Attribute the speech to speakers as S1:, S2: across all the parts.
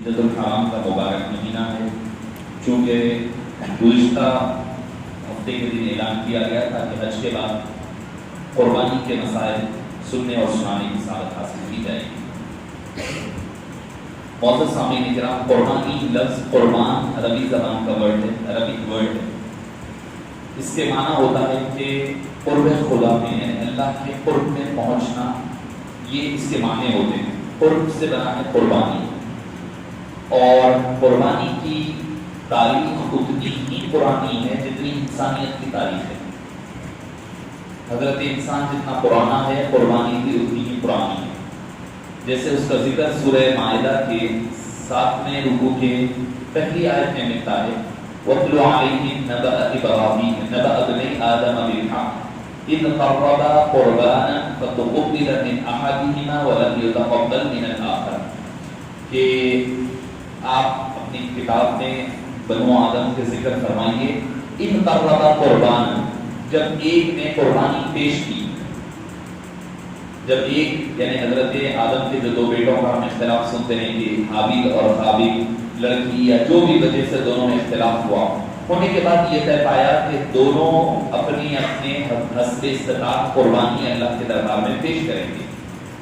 S1: عید الحرام کا مبارک مہینہ ہے. چونکہ گزشتہ ہفتے کے دن اعلان کیا گیا تھا کہ حج کے بعد قربانی کے مسائل سننے اور سنانے کی سعادت حاصل کی جائے گی. معزز سامعین کرام، قربانی لفظ قربان عربی زبان کا ورڈ ہے، عربک ورڈ ہے. اس کے معنی ہوتا ہے کہ قرب خدا میں، یعنی اللہ کے قرب میں پہنچنا، یہ اس کے معنی ہوتے ہیں. قرب سے بنا ہے قربانی، اور قربانی کی تاریخ اتنی ہی پرانی ہے جتنی انسانیت کی تاریخ ہے. حضرت انسان جتنا پرانا ہے، قربانی بھی اتنی ہی پرانی ہے. جیسے اس کا ذکر سورہ مائدہ کے 7ویں رکوع کے پہلی آیت میں ملتا ہے، وَاتْلُ عَلَيْهِمْ نَبَأَ إِبْرَاهِيمَ نَبَأَ ابْنَيْ آدَمَ بِالْحَقِّ إِذْ قَرَّبَا قُرْبَانًا فَتُقُبِّلَ مِنْ أَحَدِهِمَا وَلَمْ يُتَقَبَّلْ مِنَ الْآخَرِ. کہ آپ اپنی کتاب میں بنو آدم کے ذکر فرمائیے، اِذْ قَرَّبَا قُرْبَانًا، جب ایک نے قربانی پیش کی. جب ایک یعنی حضرت آدم کے جو دو بیٹوں کا ہم اختلاف سنتے ہیں کہ حابیل اور قابیل، لڑکی یا جو بھی وجہ سے دونوں میں اختلاف ہوا، ہونے کے بعد یہ طے پایا کہ دونوں اپنی اپنے حسب استطاعت قربانی اللہ کے دربار میں پیش کریں گے.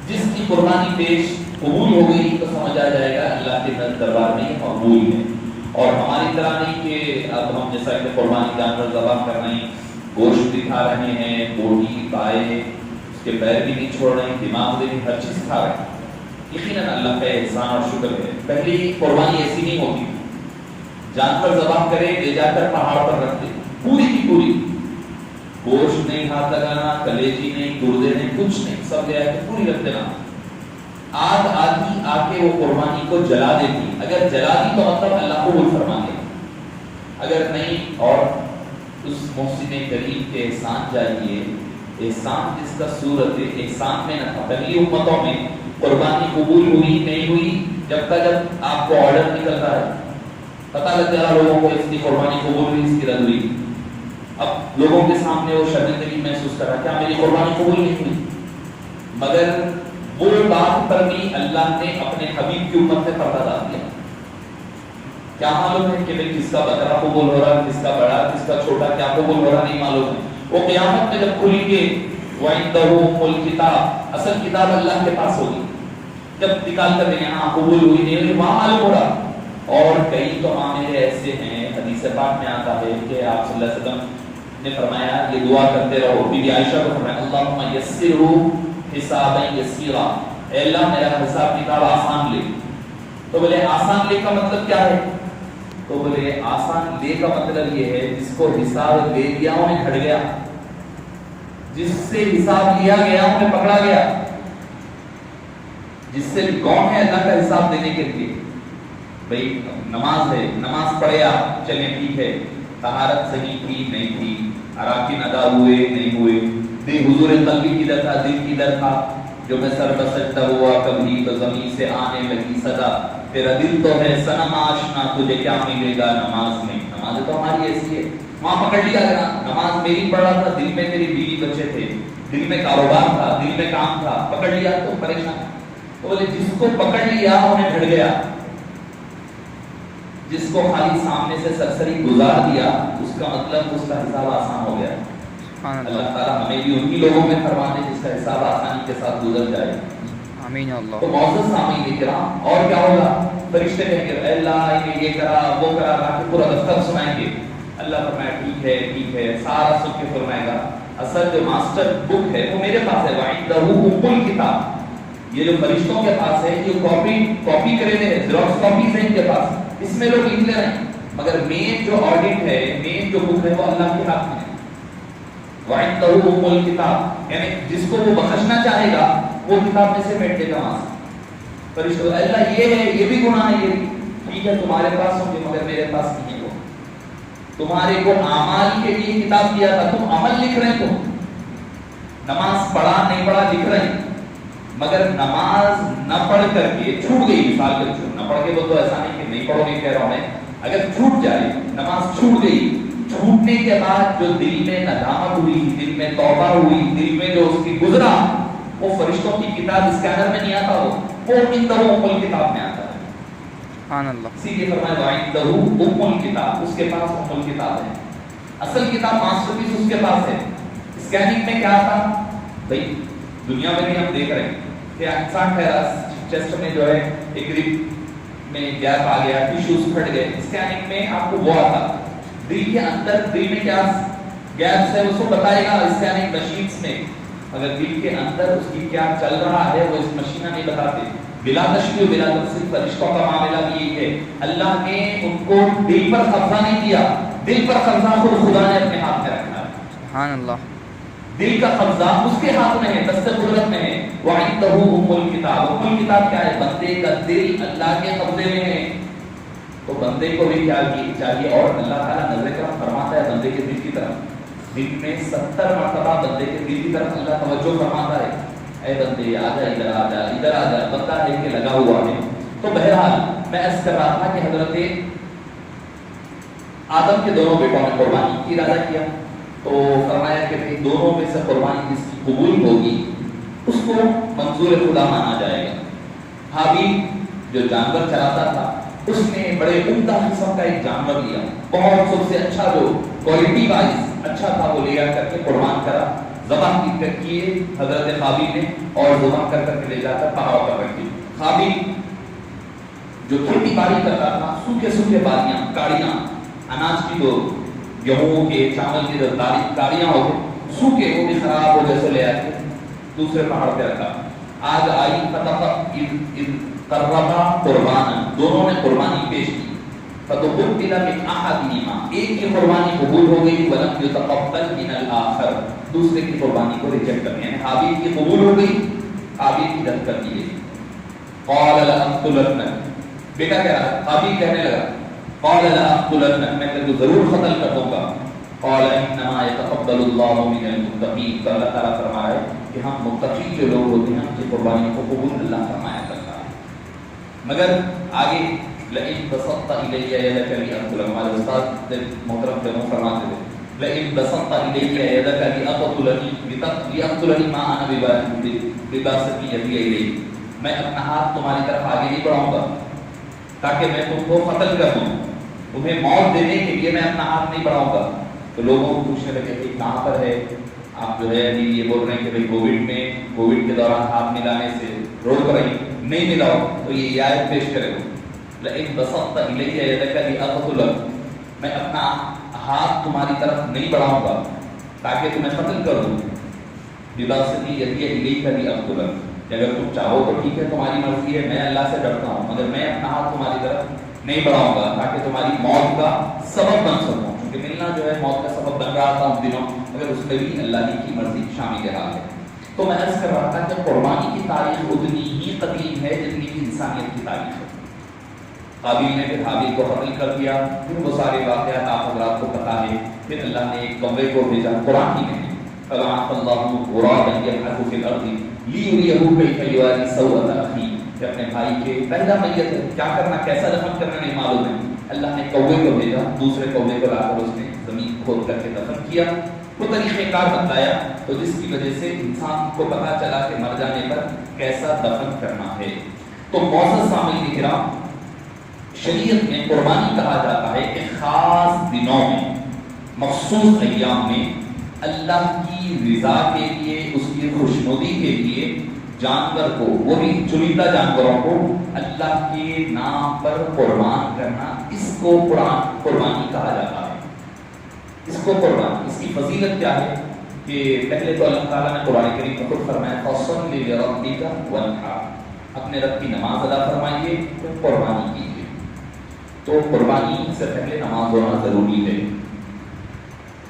S1: جس کی قربانی پیش قبول ہو گئی تو سمجھ آ جائے گا اللہ کے دربار میں یہ مقبول ہے. اور ہماری طرح نہیں کہ اب ہم جیسا کہ قربانی جانور ذبح کر رہے ہیں، گوشت بھی کھا رہے ہیں، بوٹی پائے کے پیر بھی نہیں چھوڑ رہے ہیں، دماغ سے بھی ہر چیز کھا رہے ہیں. یقیناً اللہ کا احسان اور شکر ہے. پہلی قربانی ایسی نہیں ہوتی، جانور ذبح کرے لے جا کر پہاڑ پر رکھ دے، پوری کی پوری، گوشت نہیں ہاتھ لگانا، کلیجی نہیں، گردے نہیں، کچھ نہیں، سب لے آ کے پوری رکھ دینا. آدھ آدھی آ کے وہ قربانی کو جلا دیتی. اگر جلا دی تو مطلب اللہ قبول فرما دے، اگر نہیں. اور اس محسن کریم کے احسان جائیے، احسان جس کا صورت احسان میں نہ تھا. پہلی امتوں میں قربانی قبول ہوئی نہیں ہوئی جب آپ کو آرڈر نکل رہا ہے، پتہ لگ جا رہا لوگوں کو اس کی قربانی قبول ہوئی، اس کی رد ہوئی. اب لوگوں کے سامنے وہ شرمندگی محسوس کر رہا کیا میری قربانی قبول نہیں ہوئی. مگر وہ بات پر بھی اللہ نے اپنے حبیب کی امت میں پردہ ڈال دیا. کیا معلوم ہے کہ کس کا بکرا قبول ہو رہا، کس کا بڑا، کس کا چھوٹا، کیا قبول ہو رہا نہیں معلوم ہے. وہ قیامت میں جب کھلیں گے وَعِندَهُ أُمُّ الْكِتَابِ، اصل کتاب اللہ کے پاس ہوگی. جب نکال کر دیں ہاں قبول ہوئی نہیں ہوئی، وہاں معلوم ہو رہا. اور کئی تو معاملے ایسے ہیں، حدیث پاک میں آتا ہے کہ آپ صلی اللہ علیہ وسلم نے فرمایا یہ دعا کرتے رہو. بی بی عائشہ کو فرمایا اللہم یسرہ حسابا یسیرا، اے اللہ میرا حساب کتاب آسان لے. تو بولے آسان لے کا مطلب کیا ہے؟ تو بولے آسان لے کا مطلب یہ ہے جس کو حساب دے دیا انہیں گھٹ گیا، جس سے حساب لیا گیا انہیں پکڑا گیا. جس سے کون ہے اللہ کا حساب دینے کے لیے؟ بھئی نماز ہے، نماز پڑھے آپ، چلیں ٹھیک ہے، طہارت صحیح تھی نہیں تھی، اراکین ادا ہوئے نہیں ہوئے، دل حضور قلبی کدھر تھا، دل کدھر تھا، جو میں سر بسجدہ ہوا کبھی تو زمین سے آنے لگی صدا، تیرا دل تو ہے صنم آشنا، تجھے کیا ملے گا نماز میں. نماز تو ہماری ایسی ہے، وہاں پکڑ لیا گیا. نماز میری پڑھ رہا تھا، دل میں میری بیوی بچے تھے، دل میں کاروبار تھا، دل میں کام تھا، پکڑ لیا تو پریشان. تو بولے جس کو پکڑ لیا انہیں گھٹ گیا، جس کو خالی سامنے سے سرسری گزار دیا اس کا مطلب اس کا حساب آسان ہو گیا. اللہ تعالیٰ ہمیں بھی انہی لوگوں میں فرمانے جس کا حساب آسانی کے ساتھ گزر جائے.
S2: آمین اللہ.
S1: تو معزز سامعین کرام، اور کیا ہوگا؟ فرشتے کہیں گے اے اللہ انہیں یہ کرا وہ کرا، باقی پورا دفتر سنائیں گے. اللہ فرمایا ٹھیک ہے ٹھیک ہے، سارا سن کے فرمائے گا اصل جو ماسٹر بک ہے وہ میرے پاس ہے. وَعِندَهُ أُمُّ الْكِتَابِ، یہ جو فرشتوں کے پاس ہے یہ کاپی کرے ہوئے زیروکس کاپیز ہیں ان کے پاس، اس میں لوگ لکھ لے رہے ہیں، مگر مین جو آڈٹ ہے، مین جو بک ہے وہ اللہ کے ہاتھ میں ہے. وَعِندَهُ أُمُّ الْكِتَابِ، یعنی جس کو وہ بخشنا چاہے گا وہ کتاب میں سے بیٹھ دے گا وہاں سے. فرشتوں اللہ یہ ہے، یہ بھی گناہ ہے، یہ بھی ٹھیک ہے تمہارے پاس ہوں گے مگر میرے پاس نہیں ہو. تمہارے کو اعمال کے لیے کتاب دیا تھا، تم عمل لکھ رہے ہو، نماز پڑھا نہیں پڑھا لکھ رہے ہیں، مگر نماز نہ پڑھ کر کے چھوٹ گئی، مثال کے چھوٹ نہ پڑھ کے وہ تو ایسا نہیں کہ نہیں پڑھو گے کہہ رہا ہوں میں، اگر چھوٹ جائے نماز چھوٹ گئی، چھوٹنے کے بعد جو دل میں ندامت ہوئی، دل میں توبہ ہوئی، دل میں جو اس کی گزرا، وہ فرشتوں کی کتاب اسکینر میں نہیں آتا، وہ ان دونوں کل کتاب میں آتا ہے.
S2: سبحان اللہ.
S1: اسی لیے فرمایا وَعِندَهُ أُمُّ الْكِتَابِ، اس کے پاس ام الکتاب ہے. اصل کتاب ماسٹر پیس اس کے پاس ہے. اسکیننگ میں کیا تھا بھائی، دنیا میں بھی ہم دیکھ رہے ہیں کہ انسان ٹھہرا، چیسٹ میں جو ہے ایک ریپ میں گیپ آ گیا، ٹیشوز پھٹ گئے. اسکیننگ میں آپ کو وہ آتا، دل کے اندر دل میں کیا گیپس ہے اس کو بتائے گا اسکیننگ مشینز میں. اگر دل کے اندر اس کی کیا چل رہا ہے وہ اس مشینہ نہیں بتاتے. بلا تشبیہ بلا تمثیل فرشتوں کا معاملہ بھی یہی ہے. اللہ نے ان کو دل پر قبضہ نہیں دیا، دل پر قبضہ خود خدا نے اپنے ہاتھ میں رکھا ہے.
S2: سبحان اللہ.
S1: دل کا قبضہ اس کے ہاتھ میں ہے، دست قدرت میں ہے. وَعِندَهُ أُمُّ الْكِتَابِ، ام الکتاب کیا ہے؟ بندے کا دل اللہ کے قبضے میں ہے. تو بندے کو بھی کیا چاہیے، اور اللہ تعالیٰ نظر کرم فرماتا ہے بندے کے دل کی طرف. دن میں 70 مرتبہ بندے کے دل کی طرف اللہ توجہ فرماتا ہے، اے بندے آ جا، ادھر آ جا، ادھر آ جا. بندہ دیکھ کے لگا ہوا ہے. تو بہرحال میں عرض کر رہا تھا کہ حضرت آدم کے دونوں بیٹوں نے قربانی کی ارادہ کیا، تو فرمایا کہ دونوں میں سے قربانی جس کی قبول ہوگی اس کو منظور خدا مانا جائے گا. حابیل جو جانور چراتا تھا اس نے بڑے عمدہ قسم کا ایک جانور لیا، بہت سب سے اچھا جو کوالٹی وائز اچھا تھا وہ لے کر کے قربان کرا. ذبح کیے حضرت قابیل نے، اور ذبح کر کے لے جا کر پہاڑ پر رکھی. قابیل جو کھیتی باڑی کرتا تھا، سوکھے بالیاں کاڑیاں، اناج کی جو گیہوں کے چاول کی جو کاڑیاں ہوتے سوکھے، وہ بھی خراب ہو جیسے لے آتے دوسرے پہاڑ پہ رکھا. آج آئی قربا قربانا، دونوں نے قربانی پیش کی. فتقبل من احدهما، ایک کی قربانی قبول ہو گئی، ولم يتقبل من الاخر، دوسرے کی قربانی کو ریجیکٹ کر دیا. یعنی حابیل کی قبول ہو گئی، قابیل کی رد کر دی گئی. قال لأقتلنك، بیٹا کہہ رہا، قابیل کہنے لگا قال لأقتلنك، میں تجھے ضرور قتل کر دوں گا. قال انما يتقبل الله من المتقين، تو اللہ تعالیٰ فرما رہا ہے کہ ہم متقی جو لوگ ہوتے ہیں ان کی قربانیوں کو قبول اللہ فرمایا کرتا ہے. مگر آگے لئن بسطت الی یدک لأقتلک، ہمارے استاد محترم جمع فرماتے تھے لئن بسطت الی یدک لأقتلنی ما انا بباسط یدی الیک، میں اپنا ہاتھ تمہاری طرف آگے نہیں بڑھاؤں گا تاکہ میں تم کو قتل کر دوں، تمہیں موت دینے کے لیے میں اپنا ہاتھ نہیں بڑھاؤں گا. تو لوگوں کو پوچھنے لگے کہ کہاں پر ہے، آپ جو ہے یہ بول رہے ہیں کہ بھائی کووڈ کے دوران ہاتھ ملانے سے روک رہی، نہیں ملاؤ. تو یہ آیت پیش کرے گا لئن بسطت الی یدک لأقتلک، میں اپنا ہاتھ تمہاری طرف نہیں بڑھاؤں گا تاکہ تمہیں قتل کر دوں. بباسط یدی الیک لأقتلک، اگر تم چاہو تو ٹھیک ہے تمہاری مرضی ہے، میں اللہ سے ڈرتا ہوں، مگر میں اپنا ہاتھ تمہاری طرف نہیں بڑھاؤں گا تاکہ تمہاری موت کا سبب بن سکوں. کیونکہ ملنا جو ہے موت کا سبب بن رہا تھا ان دنوں، مگر اس میں بھی اللہ کی مرضی شامل رہا ہے. تو میں عرض کر رہا تھا کہ قربانی کی تاریخ اتنی ہی قدیم ہے جتنی کی انسانیت کی تاریخ ہے. قابیل نے پھر حابیل کو قتل کر دیا، پھر وہ سارے واقعات آپ حضرات کو پتا ہے. پھر اللہ نے ایک کوے کو بھیجا، قرآن ہی میں فبعث اللہ غرابا یبحث فی الارض لیریہ کیف یواری سوءۃ اخیہ، کہ اپنے بھائی کے پہلا میت ہے، کیا کرنا کیسا دفن کرنا نہیں معلوم ہے. اللہ نے کوے کو بھیجا، دوسرے کوے کو لا کر اس نے زمین کھود کر کے دفن کیا. وہ طریقہ کار بتایا تو جس کی وجہ سے انسان کو پتا چلا کہ مر جانے پر کیسا دفن کرنا ہے. تو معزز سامعین کرام، شریعت میں قربانی کہا جاتا ہے کہ خاص دنوں میں، مخصوص ایام میں اللہ کی رضا کے لیے، اس کی خوشنودی کے لیے جانور کو، وہ بھی چنیدہ جانوروں کو اللہ کے نام پر قربان کرنا، اس کو قربانی کہا جاتا ہے. اس کو قربانی، اس کی فضیلت کیا ہے کہ پہلے تو اللہ تعالیٰ نے قرآن کریم میں خود فرمایا فَصَلِّ لِرَبِّكَ وَانْحَرْ، اپنے رب کی نماز ادا فرمائیے تو قربانی کیجیے. تو قربانی سے پہلے نماز ہونا ضروری ہے.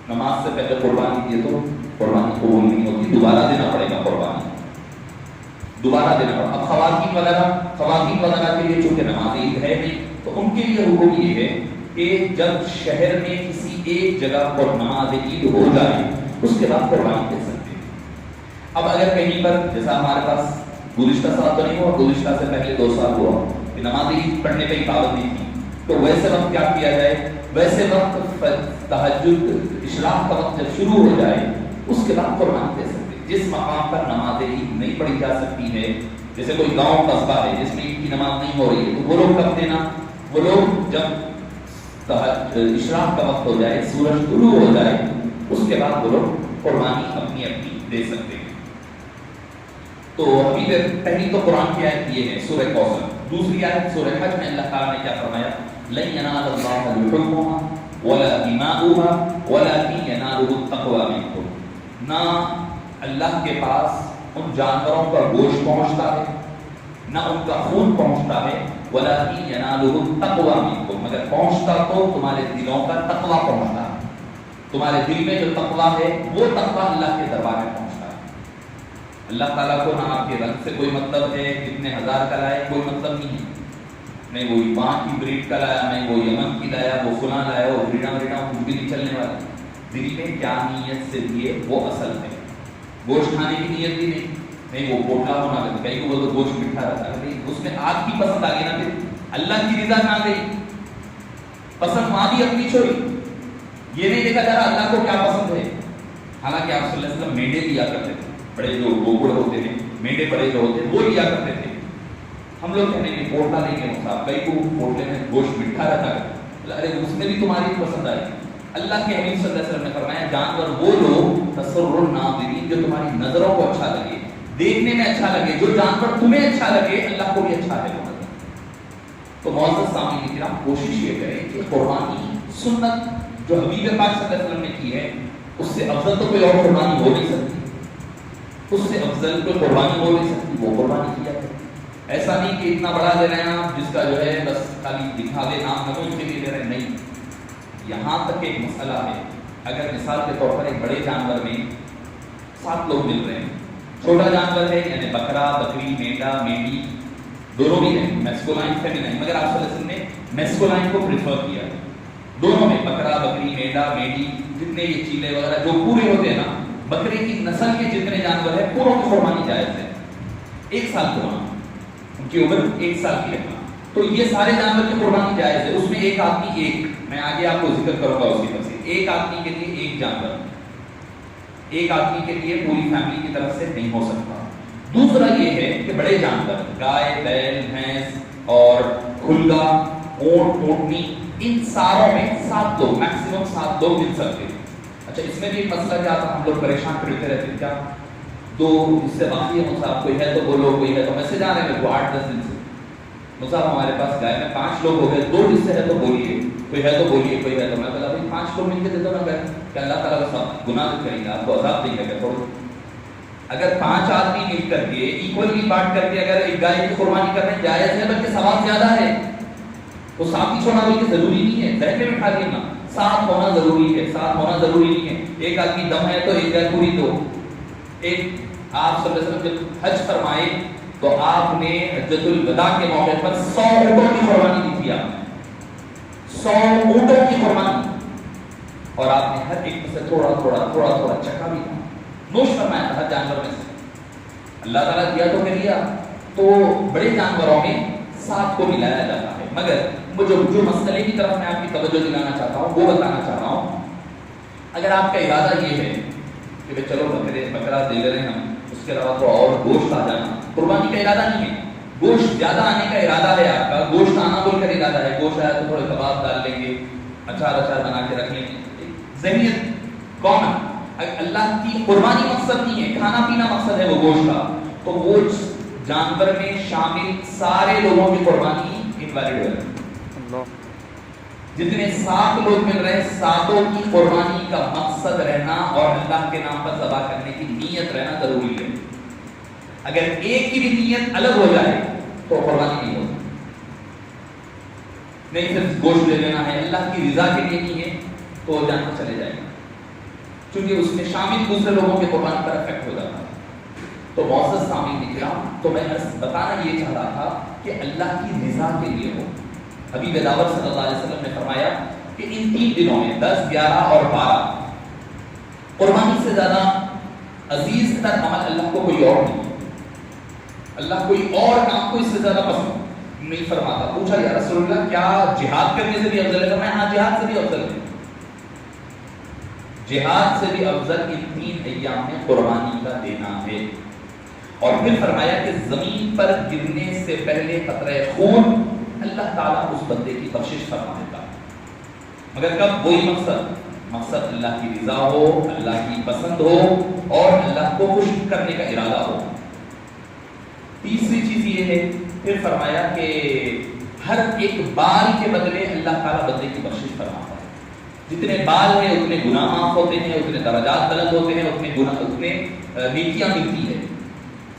S1: نماز سے پہلے قربانی دیے تو قربانی قبول نہیں ہوتی، دوبارہ دینا پڑے گا قربانی، دوبارہ دینا پڑا. اب خواتین وغیرہ کے لیے چونکہ نماز عید ہے نہیں، تو ان کے لیے حکم یہ ہے کہ جب شہر میں کسی ایک جگہ پر نماز عید ہو جائے اس کے بعد قربانی دے سکتے ہیں. اب اگر کہیں پر جیسا ہمارے پاس گزشتہ سال تو نہیں ہوا، گزشتہ سے پہلے 2 سال ہوا کہ نماز عید پڑھنے پہ ہی پابندی تھی، تو ویسے وقت کیا کیا جائے، ویسے وقت تہجد اشراق کا وقت جب شروع ہو جائے اس کے بعد قربانی دے سکتے. جس مقام پر نماز عید نہیں پڑھی جا سکتی ہے، جیسے کوئی گاؤں قصبہ ہے جس میں عید کی نماز نہیں ہو رہی ہے، تو وہ لوگ کب دینا، وہ لوگ جب اشراق کا وقت ہو جائے، سورج طلوع ہو جائے، اس کے بعد وہ لوگ قربانی اپنی اپنی دے سکتے ہیں۔ تو ابھی پہلی تو قرآن کی آیت یہ ہے سورہ کوثر، دوسری آیت سورہ حج میں اللہ تعالیٰ نے کیا فرمایا؟ لن ينال الله لحومها ولا دماؤها ولكن يناله التقوى منكم۔ نہ اللہ کے پاس ان جانوروں کا گوشت پہنچتا ہے، نہ ان کا خون پہنچتا ہے، ولكن يناله التقوى منكم، مگر پہنچتا تو تمہارے دلوں کا تقوی پہنچتا ہے، تمہارے دل میں جو تقوی ہے وہ تقوی اللہ کے دربار میں پہنچتا ہے۔ اللہ تعالیٰ کو نہ آپ کے رنگ سے کوئی مطلب ہے، کتنے ہزار کا لائے کوئی مطلب نہیں ہے، نہیں وہ وہاں کی بریڈ کا لایا، نہیں وہ یمن کی لایا، وہ فلاں لایا، وہ بریڈا کچھ بھی نہیں چلنے والا، دل میں کیا نیت سے دیے وہ اصل ہے۔ گوشت کھانے کی نیت بھی نہیں وہ پوٹلا ہونا لگتا، کئی کو بولتے گوشت میٹھا رہتا ہے، نہیں اس میں آپ کی پسند آ گئی نا، پھر اللہ کی رضا نہ گئی، پسند وہاں بھی اپنی چھوڑی، یہ نہیں دیکھا جا رہا اللہ کو کیا پسند ہے۔ حالانکہ آپ صلی اللہ علیہ وسلم مینڈے لیا کرتے تھے، بڑے جو گوکڑ ہوتے ہیں، مینڈے بڑے جو ہوتے ہیں وہ لیا کرتے تھے۔ ہم لوگ کہنے کہ پوٹلا لیں گے صاحب، کئی کو پوٹلے میں گوشت میٹھا رہتا ہے، ارے اس میں بھی تمہاری پسند آئی۔ اللہ کے حبیب صلی اللہ علیہ وسلم نے فرمایا جانور وہ لوگ تسر الناظرین جو تمہاری نظروں کو اچھا لگے، دیکھنے میں اچھا لگے، جو جانور تمہیں اچھا لگے اللہ کو بھی اچھا ہے۔ تو معزز سامعین کرام کوشش یہ کریں کہ قربانی سنت جو حبیب پاک صلی اللہ علیہ وسلم نے کی ہے اس سے افضل تو کوئی اور قربانی ہو نہیں سکتی، اس سے افضل کوئی قربانی ہو نہیں سکتی، وہ قربانی کیا ہے۔ ایسا نہیں کہ اتنا بڑا دے رہے ہیں آپ جس کا جو ہے بس خالی دکھاوے نام نمود کے لیے دے رہے ہیں، نہیں۔ یہاں تک ایک مسئلہ ہے، اگر مثال کے طور پر ایک بڑے جانور میں 7 لوگ مل رہے ہیں، چھوٹا جانور ہے یعنی بکرا، بکری، مینڈا، مینڈی دونوں بھی ہیں، میسکولائن فیمینائن، مگر آپ صلی اللہ علیہ وسلم نے میسکولائن کو پریفر کیا ہے دونوں میں، بکرا، بکری، مینڈا، مینڈی، جتنے یہ چیلے وغیرہ جو پورے ہوتے ہیں نا، بکرے کی نسل کے جتنے جانور ہیں پوروں کی قربانی جائز ہے، 1 سال پرانا، ان کی عمر 1 سال کی رکھنا، تو یہ سارے جانور کی قربانی جائز ہے۔ اس میں ایک آدمی میں آگے آپ کو ذکر کروں گا اسی تفصیل، ایک آدمی کے لیے ایک جانور، ایک آدمی کے لیے پوری فیملی کی طرف سے نہیں ہو سکتا۔ دوسرا یہ ہے کہ بڑے جانور گائے، بیل، بھینس اور کھلگا، اونٹ، اونٹنی، ان ساروں میں 7 لوگ میکسیمم 7 لوگ مل سکتے ہیں۔ اچھا اس میں بھی ایک مسئلہ کیا تھا، ہم لوگ پریشان کرتے رہتے ہیں کیا تو اس سے باقی ہے مصعب کوئی ہے تو بولو، کوئی ہے تو میسج آ رہے ہیں 8-10 دن سے مصعب ہمارے پاس گائے میں 5 لوگ ہو گئے، 2 جس سے ہے تو بولیے، کوئی ہے تو بولیے، کوئی ہے تو میں بولا بھائی 5 لوگ مل کے دے دو نا گائے کہ اللہ تعالیٰ کا سب گناہ کریں گے، آپ کو عذاب دیں گے تھوڑا۔ اگر 5 آدمی مل کر کے ایکولی بانٹ کر کے اگر ایک گائے کی قربانی کرنے جائز ہے بلکہ ثواب زیادہ ہے، تو 7 ہی چھوڑنا بلکہ ضروری نہیں ہے، ذہن میں بٹھا لینا 7 ہونا ضروری ہے، 7 ہونا ضروری نہیں ہے۔ ایک آدمی دم ہے تو ایک گائے پوری دو۔ ایک آپ صلی اللہ علیہ وسلم جب حج فرمائے تو آپ نے حجۃ الوداع کے موقع پر 100 اونٹوں کی قربانی دی تھی، آپ نے 100 اونٹوں کی قربانی، اور آپ نے ہر ایک میں سے تھوڑا تھوڑا چکھا بھی تھا، نوش فرمایا تھا ہر جانور میں سے۔ اللہ تعالیٰ دیا تو کر لیا، تو بڑے جانوروں میں 7 کو ملایا جاتا ہے، مگر جو مسئلے کی طرف میں آپ کی توجہ دلانا چاہتا ہوں وہ بتانا چاہ رہا ہوں۔ اگر آپ کا ارادہ یہ ہے کہ چلو بکرا دے رہے ہیں ہم، اس کے علاوہ تو اور گوشت آ جانا، قربانی کا ارادہ نہیں ہے، گوشت زیادہ آنے کا ارادہ ہے، آپ کا گوشت آنا بول کر ارادہ ہے، گوشت آیا تو تھوڑے کباب ڈال لیں گے، اچار بنا کے رکھ لیں گے، ذہنیت کامن۔ اللہ کی قربانی مقصد نہیں ہے، کھانا پینا مقصد ہے وہ گوشت کا، تو وہ جانور میں شامل سارے لوگوں کی قربانی انویلڈ ہے۔ جتنے 7 لوگ مل رہے ہیں 7 کی قربانی کا مقصد رہنا اور اللہ کے نام پر ذبح کرنے کی نیت رہنا ضروری ہے۔ اگر ایک کی بھی نیت الگ ہو جائے تو قربانی نہیں ہوتی، نہیں صرف گوشت لے لینا ہے اللہ کی رضا کے لیے نہیں ہے تو جانور چلے جائے گا، کیونکہ اس میں شامل دوسرے لوگوں کی قربانی پر افیکٹ ہو جاتا ہے۔ تو معزز سامعین کرام، تو میں بتانا یہ چاہ رہا تھا کہ اللہ کی رضا کے لیے ہو۔ حبیب داور صلی اللہ علیہ وسلم نے فرمایا کہ ان 3 دنوں میں 10، 11 اور 12 قربانی سے زیادہ عزیز تر عمل اللہ کو کوئی اور نہیں، اللہ کوئی اور کام کو اس سے زیادہ پسند نہیں فرماتا۔ پوچھا یا رسول اللہ کیا جہاد کرنے سے بھی افضل ہے؟ فرمایا ہاں جہاد سے بھی افضل ہے، جہاد سے بھی افضل ان 3 ایام میں قربانی کا دینا ہے۔ اور پھر فرمایا کہ زمین پر گرنے سے پہلے قطرہ خون اللہ تعالیٰ اس بندے کی بخشش فرما دیتا ہے، مگر کب؟ وہی مقصد اللہ کی رضا ہو، اللہ کی پسند ہو اور اللہ کو خوش کرنے کا ارادہ ہو۔ تیسری چیز یہ ہے، پھر فرمایا کہ ہر ایک بال کے بدلے اللہ تعالیٰ بندے کی بخشش فرماتا ہے، جتنے بال ہیں اتنے گناہ معاف ہوتے ہیں، اتنے درجات بلند ہوتے ہیں، اتنے نیکیاں ملتی ہے،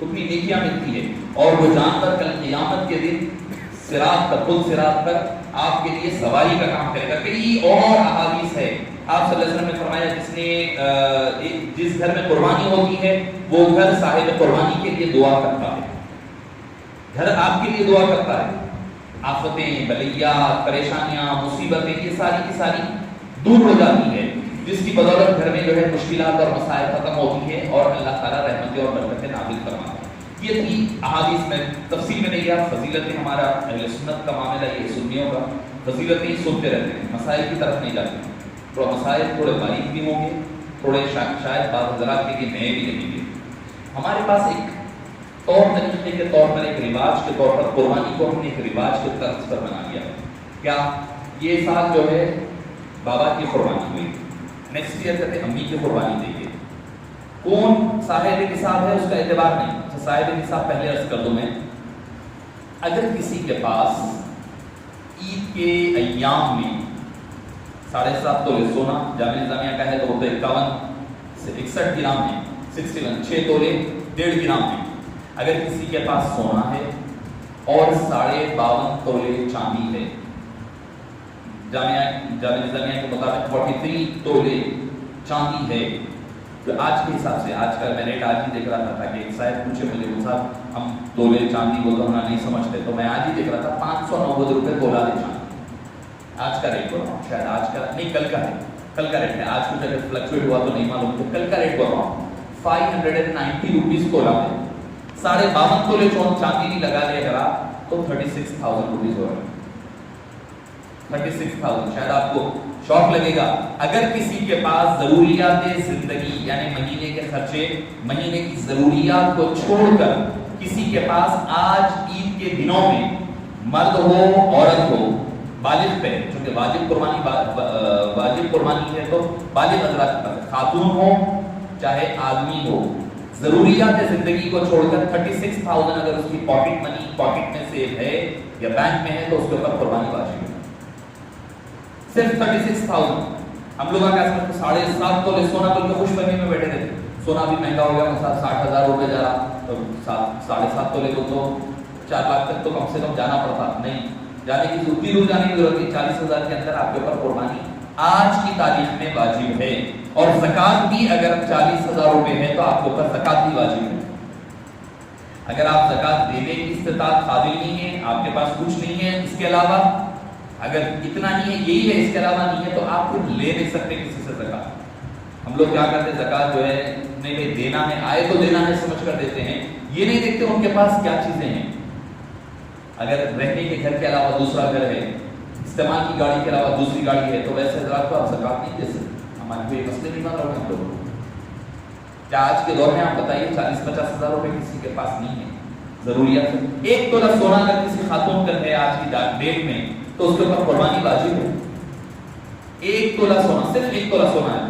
S1: اتنی نیکیاں ملتی ہے۔ اور وہ جانور کل قیامت کے دن صراط پر، پل صراط پر آپ کے لیے سواری کا کام کرے گا۔ کئی اور احادیث ہے، آپ صلی اللہ علیہ وسلم نے فرمایا جس گھر میں قربانی ہوتی ہے وہ گھر صاحب قربانی کے لیے دعا کرتا ہے، گھر آپ کے لیے دعا کرتا ہے، آفتیں، بلیات، پریشانیاں، مصیبتیں یہ ساری کی ساری دور ہو جاتی ہے، جس کی بدولت گھر میں جو ہے مشکلات اور مسائل ختم ہوتی ہے اور اللہ تعالیٰ رحمتیں اور برکتیں نازل فرماتا ہے۔ یہ تھی احادیث میں تفصیل میں نہیں گیا، فضیلتیں ہمارا اہل سنت کا معاملہ یہ سنیوں کا، فضیلتیں سنتے رہتے ہیں، مسائل کی طرف نہیں جاتے ہیں، تو مسائل تھوڑے باریک بھی ہوں گے، تھوڑے شاید بعض حضرات کے لیے نئے بھی نہیں گے۔ ہمارے پاس ایک طور طریقے کے طور پر، ایک رواج کے طور پر قربانی کو ہم نے ایک رواج کے طرز پر بنا لیا ہے۔ کیا؟ یہ سال جو ہے بابا کی قربانی ہوئی، نیکسٹ ایئر کہتے ہیں امی کی قربانی دیں گے، کون صاحب نصاب ہے اس کا اعتبار نہیں۔ صاحب نصاب پہلے عرض کر دوں میں، اگر کسی کے پاس عید کے ایام میں 7.5 تولے سونا جامعہ نظامیہ کا ہے تو وہ تو 51 سے 61 گرام ہے، 61 6 تولے 1.5 گرام ہے۔ اگر کسی کے پاس سونا ہے اور 52.5 تولے چاندی ہے، جامعہ نظامیہ کے مطابق 43 تولے چاندی ہے، تو آج کے حساب سے، آج کا میں ریٹ آج ہی دیکھ رہا تھا کہ ایک صاحب پوچھے مجھے، وہ صاحب ہم تولے چاندی کو تو ہم نہیں سمجھتے، تو میں آج ہی دیکھ رہا تھا 590 روپے تولا دے چاندی، آج کا ریٹ بول رہا ہوں، شاید آج کا نہیں کل کا ہے، کل کا ریٹ ہے، آج کچھ اگر فلکچویٹ ہوا تو نہیں معلوم، تو کل کا ریٹ بول رہا ہوں 590 روپیز تولا ہے۔ 52.5 تولے چاندی نہیں لگا لے اگر آپ تو 36,000 روپیز ہو رہا ہے، 36,000۔ شاید آپ کو شوق لگے گا، اگر کسی کے پاس ضروریات زندگی یعنی مہینے کے خرچے، مہینے کی ضروریات کو چھوڑ کر کسی کے پاس آج عید کے دنوں میں مرد ہو عورت ہو بالغ پہ، چونکہ واجب قربانی ہے تو بالغ حضرات کے پاس، خاتون ہو چاہے آدمی ہو، ضروریات زندگی کو چھوڑ کر 36,000 اگر اس کی پاکٹ منی پاکٹ میں سیو ہے یا بینک میں ہے تو اس کے اوپر قربانی واجب ہے، صرف 36,000۔ ہم لوگ کیا سمجھتے 7.5 تولے سونا بول کے خوش فہمی میں بیٹھے تھے، سونا بھی مہنگا ہو گیا، 60,000 روپے جا رہا، تو 7.5 تولے کو تو 4 لاکھ تک تو کم سے کم جانا پڑتا، نہیں جانے کی اتنی دور جانے کی ضرورت نہیں، 40,000 کے اندر آپ کے اوپر قربانی آج کی تاریخ میں واجب ہے، اور زکوٰۃ بھی اگر 40,000 روپے ہے تو آپ کے اوپر زکوٰۃ بھی واجب ہے۔ اگر آپ زکوٰۃ دینے کی استطاعت قابل نہیں ہے، آپ کے پاس کچھ نہیں ہے اس کے علاوہ، اگر اتنا ہی ہے یہی ہے اس کے علاوہ نہیں ہے تو آپ خود لے نہیں سکتے کسی سے زکوٰۃ۔ ہم لوگ کیا کرتے ہیں، زکوٰۃ جو ہے نہیں بھائی دینا ہے، آئے تو دینا ہے سمجھ کر دیتے ہیں، یہ نہیں دیکھتے ان کے پاس کیا چیزیں ہیں۔ اگر رہنے کے گھر کے علاوہ دوسرا گھر ہے، استعمال کی گاڑی کے علاوہ دوسری گاڑی ہے، تو ویسے حضرات کو آپ زکوٰۃ نہیں دے سکتے۔ ہمارے کوئی مسئلے نہیں بن رہے ہم لوگوں کو، کیا آج کے دور میں آپ بتائیے 40-50 ہزار روپے کسی کے پاس نہیں ہے، ضروریات 1 تولہ سونا اگر کسی خاتون کا ہے آج کی ڈیٹ میں تو اس کے اوپر قربانی واجب ہے۔ 1 تولہ سونا، صرف 1 تولہ سونا ہے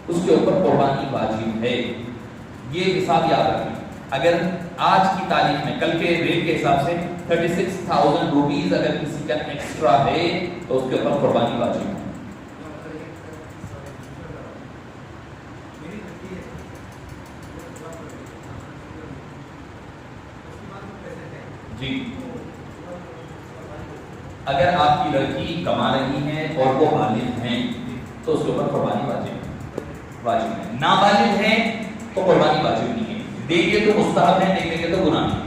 S1: تو اس کے اوپر قربانی واجب ہے۔ یہ حساب یاد رکھیں، اگر آج کی تاریخ میں کل کے ریٹ کے حساب سے 36,000 روپیز اگر کسی کا ایکسٹرا ہے تو اس کے اوپر قربانی واجب ہے۔ جی، اگر آپ کی لڑکی کما رہی ہے اور وہ بالغ ہیں تو اس کے اوپر قربانی واجب ہے، نابالغ ہے تو قربانی واجب نہیں ہے، دیں گے تو مستحب ہے، نہیں دیں گے تو گناہ نہیں ہے۔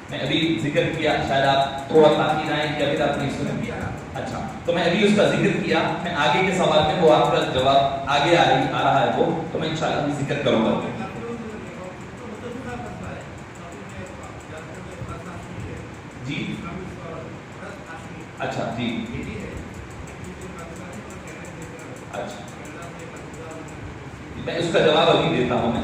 S1: میں ابھی ذکر کیا، شاید آپ تھوڑا تاخیر آئے کہ ابھی آپ نہیں سنے، اچھا تو میں ابھی اس کا ذکر کیا، میں آگے کے سوال میں وہ آپ کا جواب آگے آ رہا ہے وہ تو میں انشاءاللہ بھی ذکر کروں گا۔ جی اچھا جی اچھا میں اس کا جواب ابھی دیتا ہوں میں.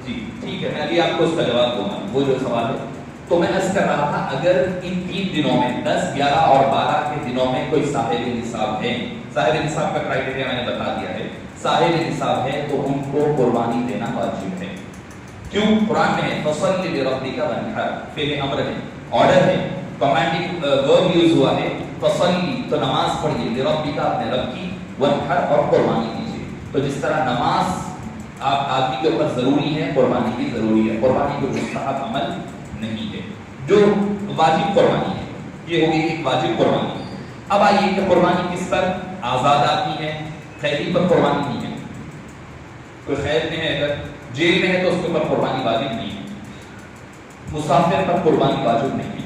S1: جی ٹھیک ہے، میں ابھی آپ کو اس کا جواب دوں گا. وہ جو سوال ہے تو میں عرض کر رہا تھا اگر ان 3 دنوں میں 10، 11 اور 12 کے دنوں میں کوئی صاحب نصاب ہے، صاحب نصاب کا کرائٹیریا میں نے بتا دیا ہے، صاحب نصاب ہے تو ان کو قربانی دینا واجب ہے. کیوں؟ قرآن میں فصل لربک وانحر، فعل امر ہے، آرڈر ہے، کمانڈنگ ورب یوز ہوا ہے. فصلی تو نماز پڑھیے، لربک اپنے رب کی، وانحر اور قربانی کیجیے. تو جس طرح نماز آپ آدمی کے اوپر ضروری ہے، قربانی بھی ضروری ہے. قربانی کو مستحب عمل نہیں ہے، جو واجب قربانی ہے. یہ ہوگی ایک واجب قربانی. اب آئیے کہ قربانی کس پر؟ آزاد آدمی ہے، قیدی پر قربانی نہیں ہے. کوئی قید میں ہے، اگر جیل میں ہے تو اس کے اوپر قربانی واجب نہیں ہے. مسافر پر قربانی واجب نہیں ہے.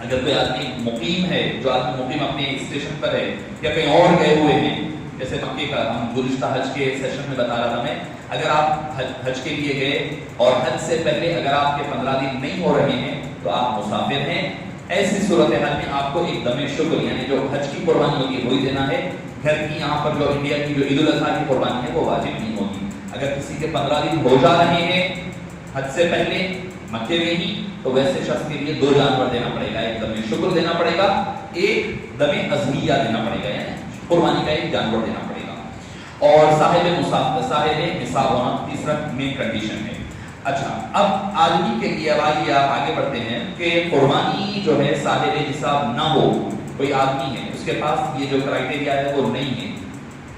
S1: اگر کوئی آدمی مقیم ہے، جو آدمی مقیم اپنے اسٹیشن پر ہے یا کہیں اور گئے ہوئے ہیں، جیسے مکے کا ہم گزشتہ حج کے سیشن میں بتا رہا تھا میں، اگر آپ حج کے لیے گئے اور حج سے پہلے اگر آپ کے 15 دن نہیں ہو رہے ہیں تو آپ مسافر ہیں. ایسی صورتحال میں آپ کو ایک دم شکر یعنی جو حج کی قربانی ہوگی وہی دینا ہے. گھر کی یہاں پر جو انڈیا کی جو عید الاضحیٰ کی قربانی ہے وہ واجب نہیں ہوگی. اگر کسی کے 15 دن ہو جا رہے ہیں حج سے پہلے مکے میں ہی تو ویسے شخص کے لیے 2 جانور دینا پڑے گا. ایک دم شکر دینا پڑے گا، ایک دم اضحیہ دینا پڑے گا، یعنی قربانی کا ایک جانور دینا پڑے گا. اور صاحب نصاب ہونا تیسرا مین کنڈیشن ہے. اچھا اب آدمی کے لیے آئیے آپ آگے بڑھتے ہیں کہ قربانی جو ہے صاحب نصاب نہ ہو، کوئی آدمی ہے اس کے پاس یہ جو کرائٹیریا ہے وہ نہیں ہے،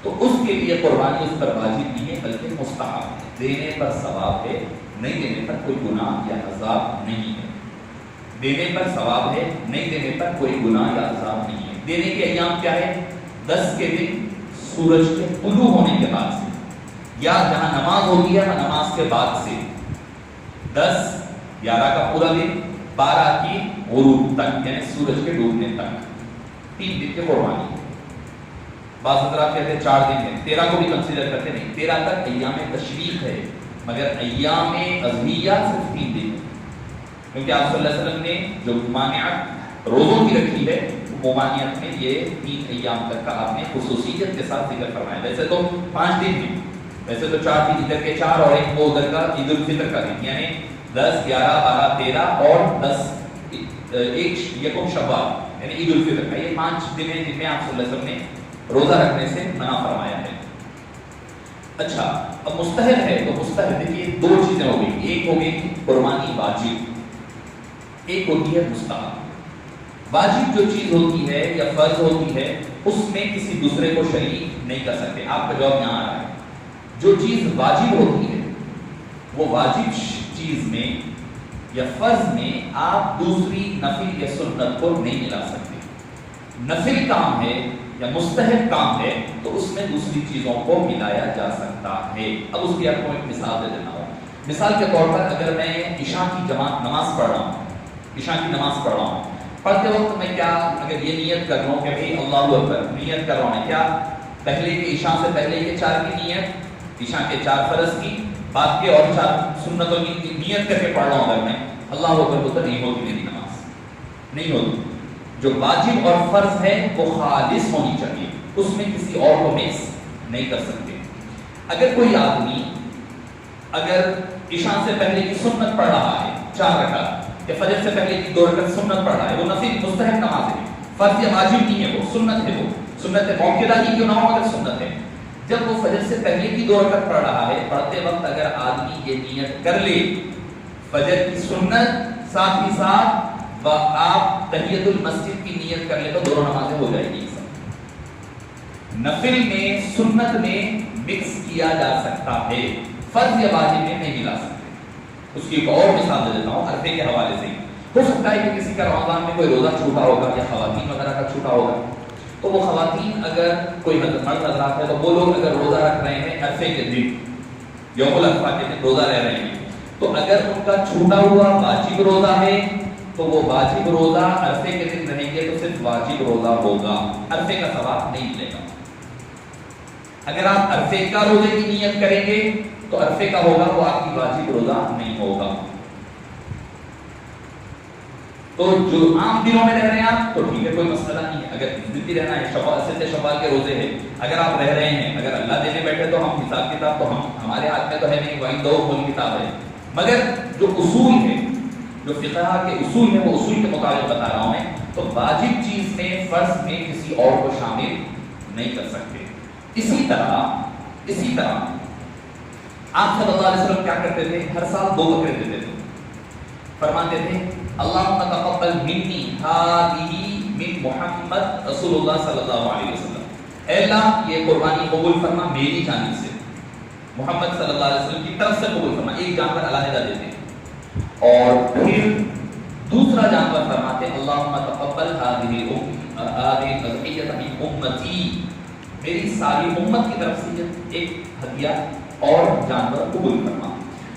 S1: تو اس کے لیے قربانی اس پر واجب نہیں ہے بلکہ مستحب ہے. دینے پر ثواب ہے، نہیں دینے پر کوئی گناہ یا عذاب نہیں ہے. دینے پر ثواب ہے، نہیں دینے پر کوئی گناہ یا عذاب نہیں ہے. دینے کے ایام کیا ہے؟ 10 کے دن سورج کے طلوع ہونے کے بعد سے، یا جہاں نماز ہوتی ہے نماز کے بعد سے، 10، 11 کا پورا دن، 12 کی غروب تک یعنی سورج کے ڈوبنے تک، 3 دن کی قربانی. بعض حضرات کہتے ہیں 4 دن ہے، 13 کو بھی کنسیڈر کرتے نہیں. 13 تک ایام تشریق ہے، مگر ایام اضحیہ صرف 3 دن، کیونکہ آپ صلی اللہ علیہ وسلم نے جو مانعت روزوں کی رکھی ہے ممانعت میں یہ 3 ایام تک کا آپ نے خصوصیت کے ساتھ ذکر فرمایا. ویسے تو 5 دن ہیں، ویسے تو 4 دن ادھر کے 4 اور ایک وہ ادھر کا عید الفطر کا دن، یعنی 10، 11، 12، 13 اور 10 ایک یکم شوال یعنی عید الفطر کا. یہ 5 دن ہیں جن میں آپ صلی اللہ علیہ وسلم نے روزہ رکھنے سے منع فرمایا ہے. اچھا اب مستحب ہے تو مستحب دیکھیے 2 چیزیں ہو گئی، ایک ہو گئی قربانی واجب، ایک ہوتی ہے مستحب. واجب جو چیز ہوتی ہے یا فرض ہوتی ہے اس میں کسی دوسرے کو شریک نہیں کر سکتے. آپ کا جواب یہاں آ رہا ہے. جو چیز واجب ہوتی ہے وہ واجب چیز میں یا فرض میں آپ دوسری نفل یا سنت کو نہیں ملا سکتے. نفل کام ہے یا مستحب کام ہے تو اس میں دوسری چیزوں کو ملایا جا سکتا ہے. اب اس کی آپ کو ایک مثال دے دیتا ہوں. مثال کے طور پر اگر میں عشاء کی جماعت نماز پڑھ رہا ہوں، عشاء کی نماز پڑھ رہا ہوں، پڑھتے وقت میں کیا اگر یہ نیت کر رہا ہوں کہ بھئی اللہ اکبر نیت کر رہا ہوں، کیا پہلے کے عشاء سے پہلے کے 4 کی نیت، عشاء کے 4 فرض کی، بعد کے اور 4 سنتوں کی نیت کر کے پڑھ رہا ہوں، اگر میں اللہ اکبر تو نہیں ہوتی میری نماز، نہیں ہوتی. جو واجب اور فرض ہے وہ خالص ہونی چاہیے، اس میں کسی اور کو مکس نہیں کر سکتے. اگر کوئی آدمی اگر عشاء سے پہلے کی سنت پڑھ رہا ہے 4 رکعت یا فجر سے پہلے کی 2 رکعت سنت پڑھ رہا ہے، وہ نفل مستحب نماز ہے، فرض یا واجب نہیں ہے، وہ سنت ہے، وہ سنت موقعہ ہی کیوں نہ ہو مگر سنت ہے. جب وہ فجر سے پہلے کی 2 رکعت پڑھ رہا ہے، پڑھتے وقت اگر آدمی یہ نیت کر لے فجر کی سنت ساتھ ہی ساتھ آپ تحیت المسجد کی نیت کر لے تو دونوں نمازیں ہو جائے گی. نفل میں سنت میں مکس کیا جا سکتا ہے، فرض یا واجب میں نہیں ملا سکتے. اس کی ایک اور مثال دے دیتا ہوں عرفے کے حوالے سے. ہو سکتا ہے کہ کسی کا رمضان میں کوئی روزہ چھوٹا ہوگا یا خواتین وغیرہ کا چھوٹا ہوگا، تو وہ خواتین اگر کوئی مرد حضرات ہے تو وہ لوگ اگر روزہ رکھ رہے ہیں عرفے کے دن، یوم العرفہ کے دن روزہ رہ رہے ہیں، تو اگر ان کا چھوٹا ہوا واجب روزہ ہے تو وہ واجب روزہ عرفے کے دن رہیں گے تو صرف واجب روزہ ہوگا، عرفے کا ثواب نہیں ملے گا. اگر آپ عرفے کا روزے کی نیت کریں گے تو عرفے کا ہوگا، وہ آپ کی واجب روزہ نہیں ہوگا. تو جو عام دنوں میں رہ رہے ہیں آپ تو ٹھیک ہے، کوئی مسئلہ نہیں ہے. اگر زندگی رہنا ہے، شوال کے روزے ہیں، اگر آپ رہ رہے ہیں، اگر اللہ دینے بیٹھے تو ہم حساب کتاب تو ہمارے ہاتھ میں تو ہے نہیں، وہی دو کون کتاب ہے. مگر جو اصول ہے، جو فقہ کے اصول ہیں، وہ اصول کے مطابق بتا رہا ہوں میں. تو واجب چیز میں فرض میں کسی اور کو شامل نہیں کر سکتے. اسی طرح آپ صلی اللہ علیہ وسلم کیا کرتے تھے؟ ہر سال 2 بکرے دیتے تھے. فرماتے تھے اللہم تقبل منی ہذہ من محمد رسول اللہ صلی اللہ علیہ وسلم. اے اللہ یہ قربانی قبول فرما میری جانب سے، محمد صلی اللہ علیہ وسلم کی طرف سے قبول فرما. ایک جانور علیحدہ دیتے ہیں اور پھر دوسرا جانور فرماتے ہیں اللہم تقبل ہذہ الضحیۃ من امتی، میری ساری امت کی طرف سے ایک ہدیہ اور جانور قبول فرما.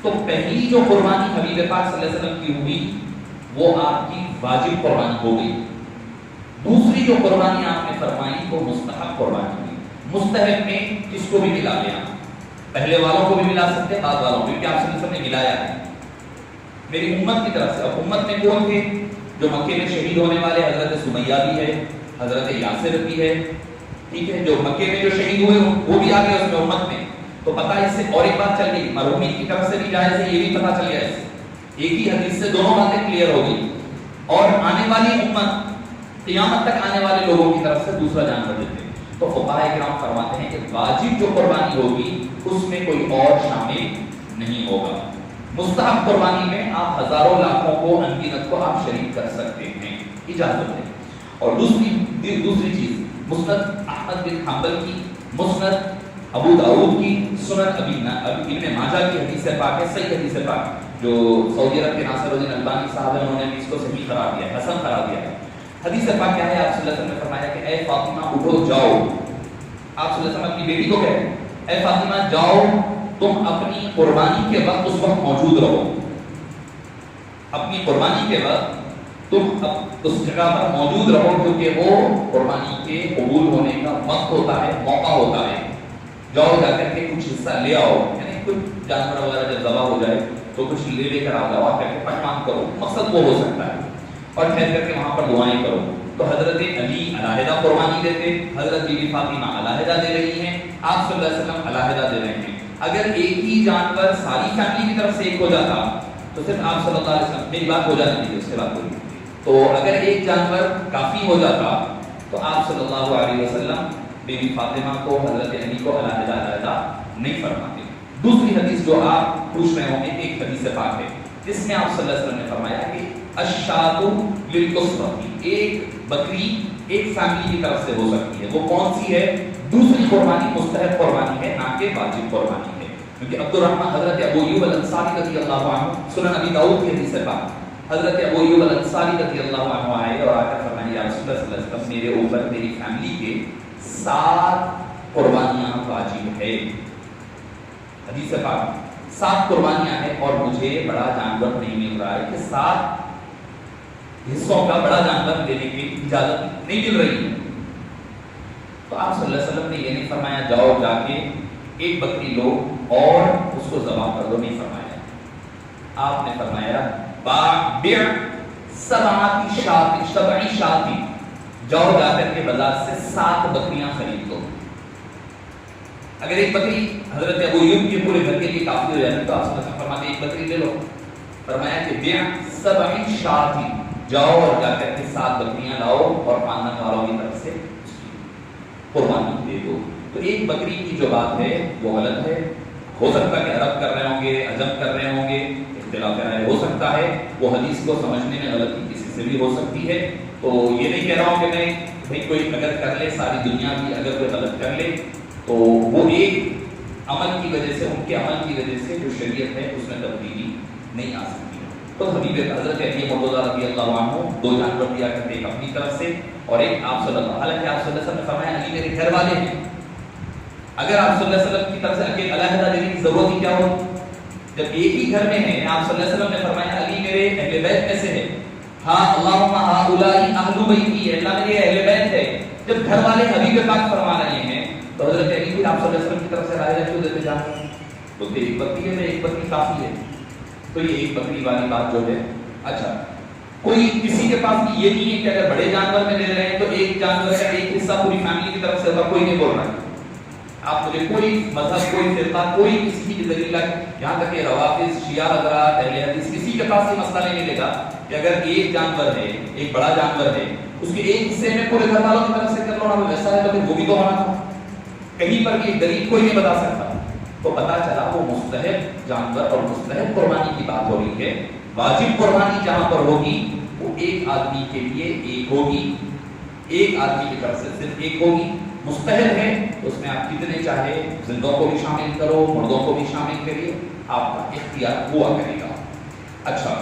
S1: تو پہلی جو قربانی حبیب پاک صلی اللہ علیہ وسلم کی ہوئی وہ آپ کی واجب قربانی ہو گئی. دوسری جو قربانی آپ نے فرمائی وہ مستحب قربانی ہوئی. مستحب میں کس کو بھی ملا لیا، پہلے والوں کو بھی ملا سکتے، بعد والوں کو، کیونکہ آپ صلی اللہ علیہ وسلم نے ملایا ہے میری امت کی طرف سے. اب امت میں کون تھے؟ جو مکے میں شہید ہونے والے حضرت سمیہ بھی ہے، حضرت یاسر بھی ہے، ٹھیک ہے. جو مکے میں جو شہید ہوئے وہ بھی آ گئے اس میں امت میں. تو پتہ اس سے اور ایک بات چل گئی، مرحومین کی طرف سے بھی جائز ہے، یہ بھی پتہ چل گیا. اس سے ایک ہی حدیث سے دونوں باتیں کلیئر ہو گئی. اور آنے والی امت، قیامت تک آنے والے لوگوں کی طرف سے دوسرا جانور دیتے ہیں. تو فقہاء کرام فرماتے ہیں کہ واجب جو قربانی ہوگی اس میں کوئی اور شامل نہیں ہوگا. مستحب قربانی میں آپ ہزاروں لاکھوں کو انگنت کو آپ شریک کر سکتے ہیں، اجازت ہے. اور دوسری چیز مسند احمد بن حنبل کی، مسند ابو داؤد کی، سنن ابن ماجہ کی حدیث پاک ہے، صحیح حدیث پاک جو سعودی عرب کے ناصر الدین البانی صاحب انہوں نے اس کو صحیح قرار دیا ہے، حسن قرار دیا ہے. حدیث پاک کیا ہے؟ آپ صلی اللہ علیہ وسلم نے فرمایا کہ اے فاطمہ اٹھو جاؤ. آپ صلی اللہ علیہ وسلم اپنی بیٹی کو کہتے اے فاطمہ جاؤ، تم اپنی قربانی کے وقت اس وقت موجود رہو. اپنی قربانی کے وقت تم اس جگہ پر موجود رہو، کیونکہ وہ قربانی کے قبول ہونے کا وقت ہوتا ہے، موقع ہوتا ہے. جاؤ جا کر کے کچھ حصہ لے آؤ، یعنی کچھ جانور وغیرہ جب ذبح ہو جائے تو کچھ لے کر آ جاؤ، کر کے پٹمان کرو، مقصد وہ ہو سکتا ہے. اور ٹھہر کر کے وہاں پر دعائیں کرو. تو حضرت علی علیحدہ قربانی دیتے، حضرت بی بی فاطمہ علیحدہ دے رہی ہیں، آپ صلی اللہ علیہ وسلم علیحدہ دے رہے ہیں. اگر ایک ہی جانور ساری فیملی کی طرف سے ایک ہو جاتا تو صرف آپ صلی اللہ علیہ وسلم، میری بات ہو جاتی تھی اس کے بعد کوئی، تو اگر ایک جانور کافی ہو جاتا تو آپ صلی اللہ علیہ وسلم بی بی فاطمہ کو، حضرت علی کو علیحدہ نہیں فرماتے. دوسری حدیث جو آپ پوچھ رہے ہوں گے، ایک حدیث پاک ہے جس میں آپ صلی اللہ علیہ وسلم نے فرمایا کہ الشاۃ للقصۃ، ایک بکری ایک فیملی کی طرف سے ہو سکتی ہے. وہ کون سی ہے؟ دوسری قربانی مستحب قربانی ہے، نہ کہ واجب قربانی ہے. کیونکہ عبد الرحمن حضرت ابو ایوب الانصاری رضی اللہ عنہ، سنن ابی داؤد کی حدیث پاک، حضرت ابو ایوب الانصاری رضی اللہ عنہ آئے اور آ کر فرمایا یا رسول اللہ صلی اللہ علیہ وسلم، میرے اوپر میری فیملی کے 7 قربانیاں واجب ہے. حدیث پاک 7 قربانیاں ہیں اور مجھے بڑا جانور نہیں مل رہا ہے کہ 7 حصوں کا بڑا جانور دینے کی اجازت نہیں مل رہی ہے. تو آپ صلی اللہ علیہ وسلم نے یہ نہیں فرمایا جاؤ جا کے ایک بکری لو اور اس کو ذبح کر دو، نہیں فرمایا. آپ نے فرمایا بيع 7 شاة، جاؤ جا کر کے بازار سے 7 بکریاں خرید دو. اگر ایک بکری حضرت ابو ایوب کے پورے گھر کے لیے کافی ہو جاتی تو آپ صلی اللہ علیہ وسلم فرماتے ایک بکری لے لو. فرمایا کہ بيع 7 شاة، جاؤ اور جا کر کے 7 بکریاں لاؤ اور خاندان والوں کی طرف سے قربانی دے دو. تو ایک بکری کی جو بات ہے وہ غلط ہے. ہو سکتا ہے کہ عرب کر رہے ہوں گے، عجم کر رہے ہوں گے، اختلاف رائے ہو سکتا ہے، وہ حدیث کو سمجھنے میں غلطی کسی سے بھی ہو سکتی ہے. تو یہ نہیں کہہ رہا ہوں کہ نہیں بھائی کوئی اگر کر لے، ساری دنیا بھی اگر کوئی غلط کر لے تو وہ ایک عمل کی وجہ سے، ان کے عمل کی وجہ سے جو شریعت ہے اس میں تبدیلی نہیں آ سکتی. تو حبیب حضرت علی مرتضیٰ رضی اللہ عنہ 2 جانور دیا کرتے، ایک اپنی طرف سے اور ایک آپ صلی اللہ، حالانکہ آپ صلی اللہ علیہ وسلم نے فرمایا علی میرے گھر والے ہیں. اگر آپ صلی اللہ علیہ وسلم کی طرف سے علیحدہ دینے کی ضرورت ہی کیا ہوتی؟ جب ایک ہی گھر میں ہیں، آپ صلی اللہ علیہ وسلم نے فرمایا علی میرے اہل بیت میں سے ہے. ہاں اللہم ہؤلاء اہل بیتی، اللہ میرے اہل بیت ہے. جب گھر والے حبیب پاک فرما رہے ہیں تو حضرت علی بھی آپ صلی اللہ علیہ وسلم کی طرف سے علیحدہ کیوں دیتے جا رہے ہیں؟ تو ایک بکری ہے، ایک بکری کافی ہے. تو یہ ایک بکری والی بات جو ہے. اچھا، کوئی کسی کے پاس یہ نہیں ہے کہ اگر بڑے جانور میں لے رہے ہیں تو ایک جانور کا ایک حصہ پوری فیملی کی طرف سے ہوگا، کوئی نہیں بول رہا ہے. آپ مجھے کوئی مذہب، کوئی فرقہ، کوئی کسی کی دلیل، یہاں تک کہ روافض، شیعہ حضرات، اہل حدیث، کسی کے پاس یہ مسئلہ نہیں ملے گا کہ اگر ایک جانور ہے، ایک بڑا جانور ہے، اس کے ایک حصے میں پورے گھر والوں کی طرف سے کر لو نا ویسا ہے تو پھر وہ بھی تو ہونا تھا. کہیں پر بھی دلیل کوئی نہیں بتا سکتا. تو پتا چلا وہ مستحب جانور اور مستحب قربانی کی بات ہو رہی ہے. واجب قربانی جہاں پر ہوگی وہ ایک آدمی کے لیے ایک ہوگی، ایک آدمی کی طرف سے صرف ایک ہوگی. مستحب ہے تو اس میں آپ کتنے چاہے زندوں کو بھی شامل کرو، مردوں کو بھی شامل کریے، آپ کا اختیار ہوا کرے گا. اچھا،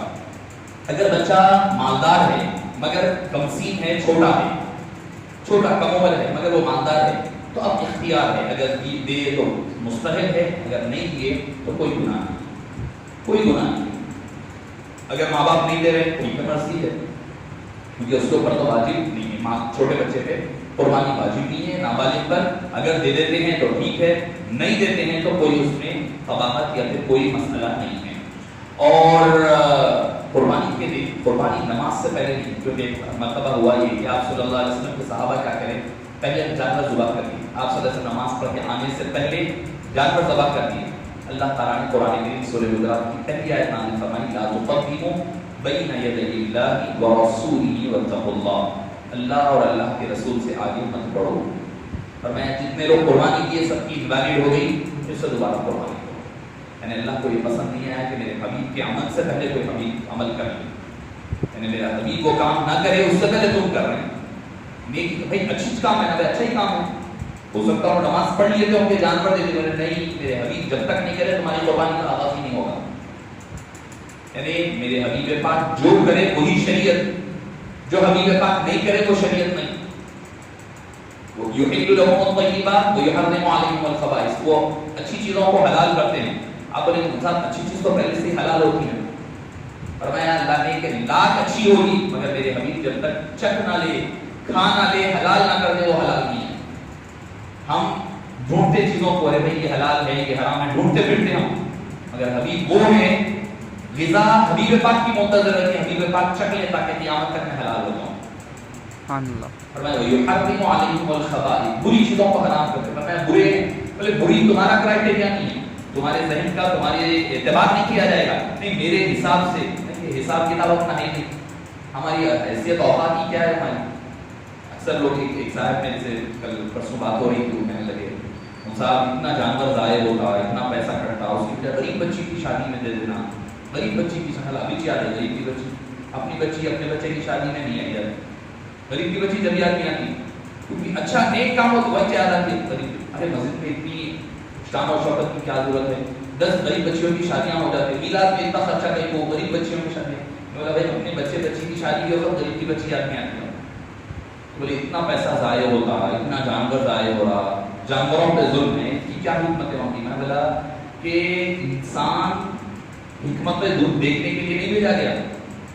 S1: اگر بچہ مالدار ہے مگر کمسین ہے، چھوٹا ہے، چھوٹا کم عمر ہے مگر وہ مالدار ہے، تو اب اختیار ہے. اگر دے تو مستحب ہے، اگر نہیں دیے تو کوئی گناہ نہیں، کوئی گناہ نہیں. اگر ماں باپ نہیں دے رہے ان کی مرضی ہے، کیونکہ اس کے اوپر تو واجب نہیں ہے. ماں چھوٹے بچے پہ قربانی واجب نہیں ہے، نابالغ پر. اگر دے دیتے ہیں تو ٹھیک ہے، نہیں دیتے ہیں تو کوئی اس میں قباحت یا پھر کوئی مسئلہ نہیں ہے. اور قربانی کے دن، قربانی نماز سے پہلے نہیں، کیونکہ مرتبہ ہوا یہ کہ آپ صلی اللہ علیہ وسلم کے صحابہ کیا کریں، پہلے جانور ذبح کر دیے. آپ صلی اللہ علیہ وسلم نماز پڑھ کے آنے سے پہلے جانور ذبح کر دیے. اللہ تعالیٰ نے قرآن کریم سورہ حجرات کی پہلی آیت نازل فرمائی، لا تقدموا بین یدی اللہ ورسولہ واتقوا اللہ. اللہ اور اللہ کے رسول سے آگے مت بڑھو. فرمایا جتنے لوگ قربانی کیے سب کی انویلڈ ہو گئی، پھر سے دوبارہ قربانی کرو. یعنی اللہ کو یہ پسند نہیں آیا کہ میرے حبیب کے عمل سے پہلے کوئی حبیب عمل کرے، یعنی میرا حبیب وہ کام نہ کرے اس سے پہلے تم کر رہے ہیں. نیکی تو بھائی اچھی کام ہے نا، بھائی اچھا ہی کام ہے. ہو سکتا ہے نماز پڑھ لیتے ہوں گے، جانور دے دیتے ہوں گے، نہیں میرے حبیب جب تک نہیں کرے تمہاری قربانی کا آغاز ہی نہیں ہوگا. یعنی میرے حبیب پاک جو کرے وہی شریعت، جو حبیب پاک نہیں کرے وہ شریعت نہیں. وہ یحل لهم الطیبات ویحرم علیہم الخبائث، وہ اچھی چیزوں کو حلال کرتے ہیں. آپ بولیں انسان اچھی چیز تو پہلے سے ہی حلال ہوتی ہے. فرمایا اللہ نے کہ لاکھ اچھی ہوگی مگر میرے حبیب جب تک چکھ نہ لے، کھا نہ لے، حلال نہ کر دے وہ حلال نہیں ہے. ہم ڈھونڈتے چیزوں کو، ارے بھائی یہ حلال ہے یہ حرام ہے، ڈھونڈتے پھرتے ہم، مگر حبیب وہ ہے غذا حبیب پاک کی منتظر ہے کہ حبیب پاک چکھ لیں تاکہ قیامت تک میں حلال ہو جاؤں. سبحان اللہ. فرمایا یحرم علیہم الخبائث، بری چیزوں کو حرام کرتے. فرمایا برے ہیں، بولے بری تمہارا کرائٹیریا نہیں ہے، تمہارے ذہن کا تمہارے اعتبار نہیں کیا جائے گا. نہیں میرے حساب سے، نہیں حساب کتاب اپنا ہے نہیں، ہماری حیثیت اوقات ہی کیا ہے ہماری. اکثر لوگ ایک صاحب میرے سے کل پرسوں بات ہو رہی تھی، وہ کہنے لگے صاحب اتنا جانور ضائع ہوتا، اتنا پیسہ کٹتا، اس کی غریب بچی کی شادی میں دے دینا، غریب بچی کی شادی ابھی کیا ہے، غریب کی بچی اپنی بچی اپنے بچے کی شادی میں نہیں آئی، غریب کی بچی جب یاد نہیں آتی. کیونکہ اچھا نیک کام ہو تو وہی یاد آتی ہے. غریب ارے مسجد میں اتنی شان و شوکت کی کیا ضرورت ہے، 10 غریب بچیوں کی شادیاں ہو جاتی ہیں. میلاد میں اتنا خرچہ کہیں وہ غریب بچیوں کی شادی، بولا بھائی اپنے بچی کی شادی کی وقت غریب کی بچی یاد نہیں آتی. بولے اتنا پیسہ ضائع ہوتا، اتنا جانور ضائع ہو رہا، جانوروں پہ ظلم ہے، اس کی کیا حکمت ہوگی؟ میں بولا کہ انسان حکمت پہ دیکھنے کے لیے نہیں بھیجا گیا،